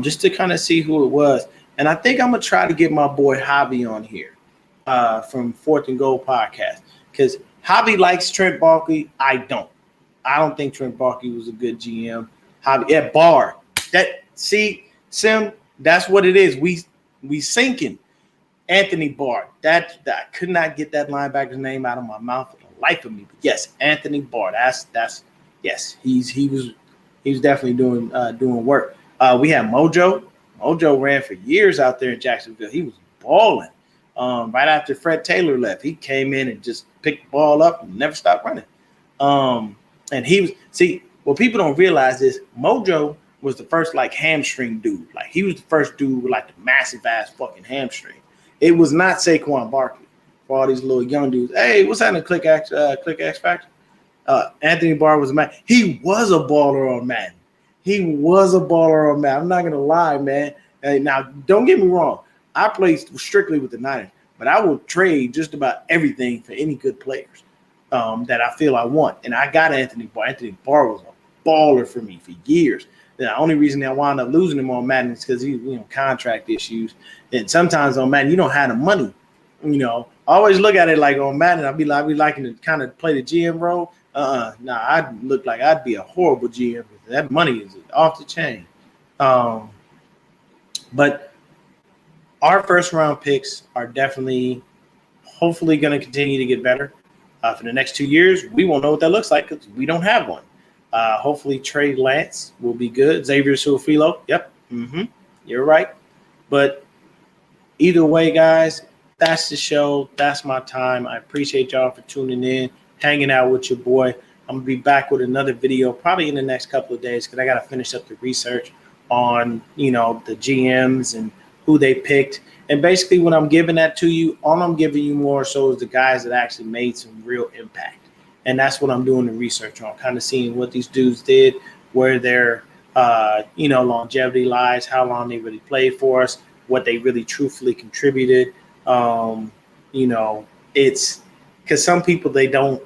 just to kind of see who it was. And I think I'm gonna try to get my boy Hobby on here from Fourth and Goal podcast, because Hobby likes Trent Baalke. I don't. I don't think Trent Baalke was a good GM. Hobby, yeah, Barr. That see, Sim, that's what it is. We sinking. Anthony Barr. That I could not get that linebacker's name out of my mouth for the life of me. But yes, Anthony Barr. That's yes. He was definitely doing work. We had Mojo. Mojo ran for years out there in Jacksonville. He was balling. Right after Fred Taylor left, he came in and just picked the ball up and never stopped running. And he was, see, what people don't realize is Mojo was the first like hamstring dude. Like he was the first dude with like the massive ass fucking hamstring. It was not Saquon Barkley for all these little young dudes. Hey, what's happening, Click X Factor? Anthony Barr was a man. He was a baller on Madden. I'm not gonna lie, man. Now, don't get me wrong. I play strictly with the Niners, but I will trade just about everything for any good players that I feel I want. And I got Anthony Barr. Anthony Barr was a baller for me for years. The only reason I wound up losing him on Madden is because he, contract issues. And sometimes on Madden, you don't have the money. I always look at it like on Madden, I'd be liking to kind of play the GM role. I'd look like I'd be a horrible GM. That money is off the chain. But our first round picks are definitely, hopefully, going to continue to get better. For the next 2 years, we won't know what that looks like because we don't have one. Hopefully, Trey Lance will be good. Xavier Su'a-Filo, yep, you're right. But either way, guys, that's the show. That's my time. I appreciate y'all for tuning in, hanging out with your boy. I'm going to be back with another video probably in the next couple of days because I got to finish up the research on, the GMs and who they picked. And basically when I'm giving that to you, all I'm giving you more so is the guys that actually made some real impact. And that's what I'm doing the research on, kind of seeing what these dudes did, where their, longevity lies, how long they really played for us, what they really truthfully contributed. It's because some people, they don't,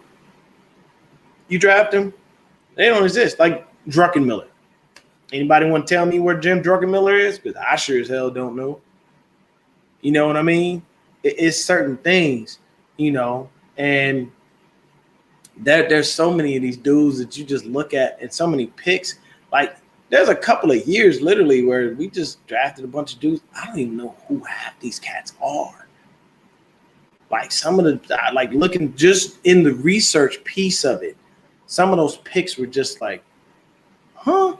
you draft them, they don't exist. Like Druckenmiller. Anybody want to tell me where Jim Druckenmiller is? Because I sure as hell don't know. You know what I mean? It's certain things, and there's so many of these dudes that you just look at and so many picks. Like there's a couple of years literally where we just drafted a bunch of dudes. I don't even know who half these cats are. Like some of the, like looking just in the research piece of it, some of those picks were just like, huh?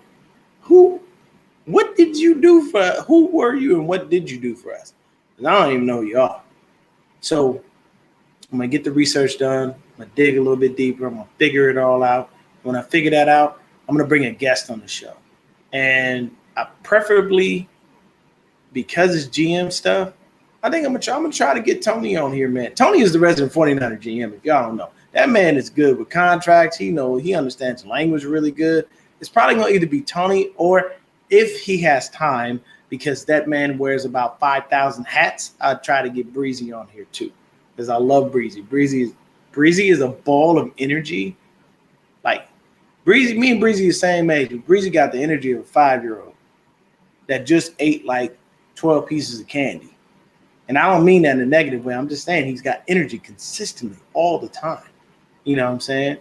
What did you do for, who were you and what did you do for us? And I don't even know who you are. So I'm going to get the research done. I'm going to dig a little bit deeper. I'm going to figure it all out. When I figure that out, I'm going to bring a guest on the show. And I preferably, because it's GM stuff, I think I'm going to try to get Tony on here, man. Tony is the resident 49er GM, if y'all don't know. That man is good with contracts. He understands language really good. It's probably going to either be Tony or if he has time, because that man wears about 5,000 hats, I'd try to get Breezy on here too, because I love Breezy. Breezy is a ball of energy. Like Breezy, me and Breezy are the same age, but Breezy got the energy of a 5-year-old that just ate like 12 pieces of candy. And I don't mean that in a negative way. I'm just saying he's got energy consistently all the time. You know what I'm saying?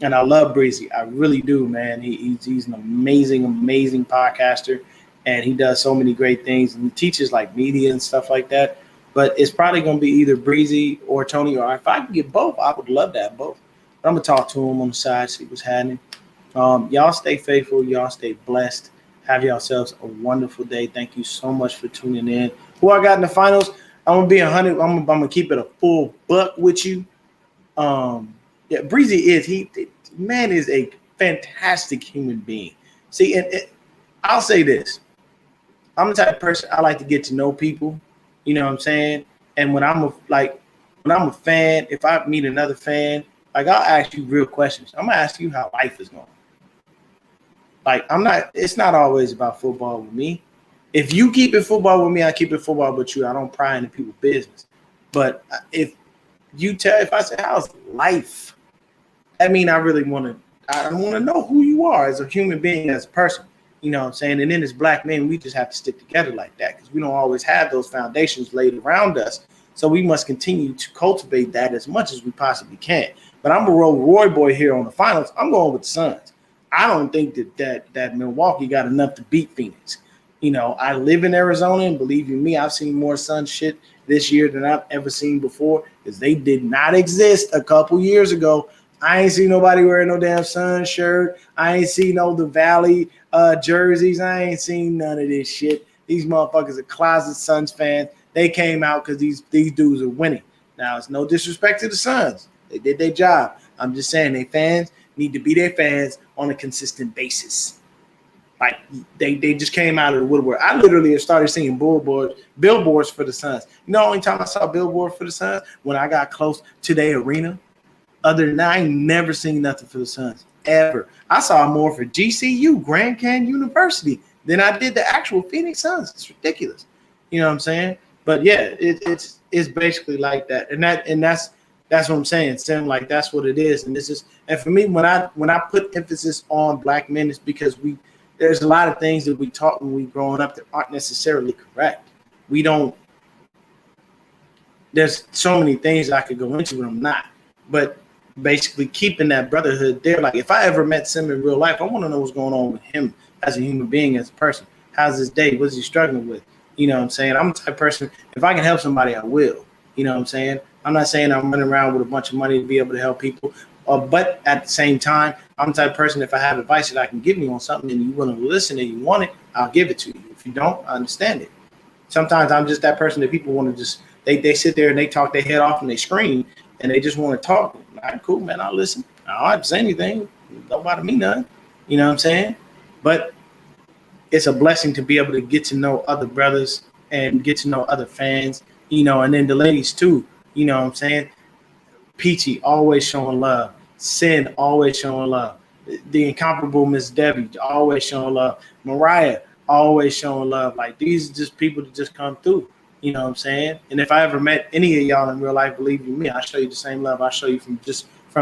And I love Breezy. I really do, man. He's an amazing podcaster, and he does so many great things. And he teaches like media and stuff like that. But it's probably going to be either Breezy or Tony, or if I can get both, I would love to have both. But I'm going to talk to him on the side, see what's happening. Y'all stay faithful. Y'all stay blessed. Have yourselves a wonderful day. Thank you so much for tuning in. Who I got in the finals? I'm going to be 100. I'm going to keep it a full buck with you. Yeah, Breezy is a fantastic human being. See, and I'll say this. I'm the type of person, I like to get to know people. You know what I'm saying? And when I'm a fan, if I meet another fan, like I'll ask you real questions. I'm gonna ask you how life is going. Like it's not always about football with me. If you keep it football with me, I keep it football with you. I don't pry into people's business. But if I say how's life, I mean I want to know who you are as a human being, as a person. You know what I'm saying? And then as black men, we just have to stick together like that because we don't always have those foundations laid around us. So we must continue to cultivate that as much as we possibly can. But I'm a Roy boy here on the finals. I'm going with the Suns. I don't think that Milwaukee got enough to beat Phoenix. You know, I live in Arizona, and believe you me, I've seen more Sun shit this year than I've ever seen before because they did not exist a couple years ago. I ain't seen nobody wearing no damn Sun shirt. I ain't seen no the Valley jerseys. I ain't seen none of this shit. These motherfuckers are closet Suns fans. They came out because these dudes are winning. Now, it's no disrespect to the Suns. They did their job. I'm just saying they fans need to be their fans on a consistent basis. Like they just came out of the woodwork. I literally have started seeing billboards for the Suns. You know, the only time I saw billboards for the Suns when I got close to their arena. Other than that, I ain't never seen nothing for the Suns ever. I saw more for GCU, Grand Canyon University, than I did the actual Phoenix Suns. It's ridiculous. You know what I'm saying? But yeah, it's basically like that, and that's what I'm saying. Sam, like that's what it is, and this is. And for me, when I put emphasis on black men, it's because there's a lot of things that we taught when we growing up that aren't necessarily correct. We don't. There's so many things I could go into, and I'm not. But basically, keeping that brotherhood there. Like if I ever met Sim in real life, I want to know what's going on with him as a human being, as a person. How's his day? What's he struggling with? You know what I'm saying? I'm the type of person, if I can help somebody, I will. You know what I'm saying? I'm not saying I'm running around with a bunch of money to be able to help people. But at the same time, I'm the type of person, if I have advice that I can give you on something and you're willing to listen and you want it, I'll give it to you. If you don't, I understand it. Sometimes I'm just that person that people want to just, they sit there and they talk their head off and they scream and they just want to talk. All right, cool, man, I'll listen. I don't have to say anything. Don't bother me none. You know what I'm saying? But it's a blessing to be able to get to know other brothers and get to know other fans, you know, and then the ladies too, you know what I'm saying? Peachy always showing love. Sin always showing love. The incomparable Miss Debbie always showing love. Mariah always showing love. Like these are just people that just come through, you know what I'm saying? And if I ever met any of y'all in real life, believe you me, I'll show you the same love I show you from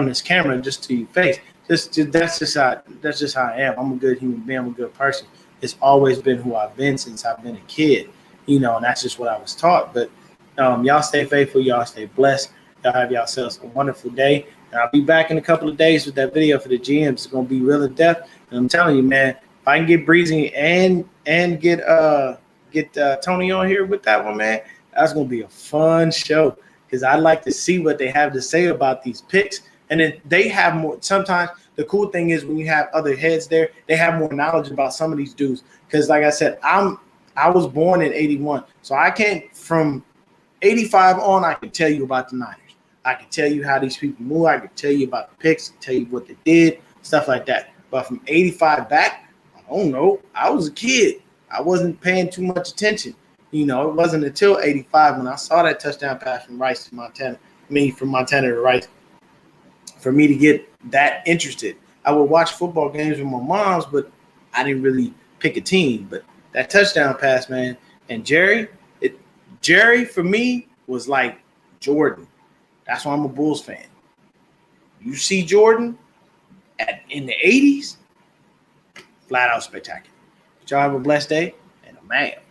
this camera, just to your face. That's just how I am. I'm a good human being. I'm a good person. It's always been who I've been since I've been a kid, you know, and that's just what I was taught. But y'all stay faithful. Y'all stay blessed. Y'all have yourselves a wonderful day. And I'll be back in a couple of days with that video for the GMs. It's going to be real in depth. And I'm telling you, man, if I can get Breezy and get Tony on here with that one, man, that's going to be a fun show because I'd like to see what they have to say about these picks. And then they have more. Sometimes the cool thing is when you have other heads there, they have more knowledge about some of these dudes. Because like I said, I was born in 81. So I can't, from 85 on, I can tell you about the Niners. I can tell you how these people move. I can tell you about the picks, tell you what they did, stuff like that. But from 85 back, I don't know. I was a kid. I wasn't paying too much attention. You know, it wasn't until 85 when I saw that touchdown pass from Rice to Montana. From Montana to Rice. For me to get that interested. I would watch football games with my moms, but I didn't really pick a team. But that touchdown pass, man, and Jerry for me was like Jordan. That's why I'm a Bulls fan. You see Jordan in the 80s, flat out spectacular. But y'all have a blessed day, and I'm out.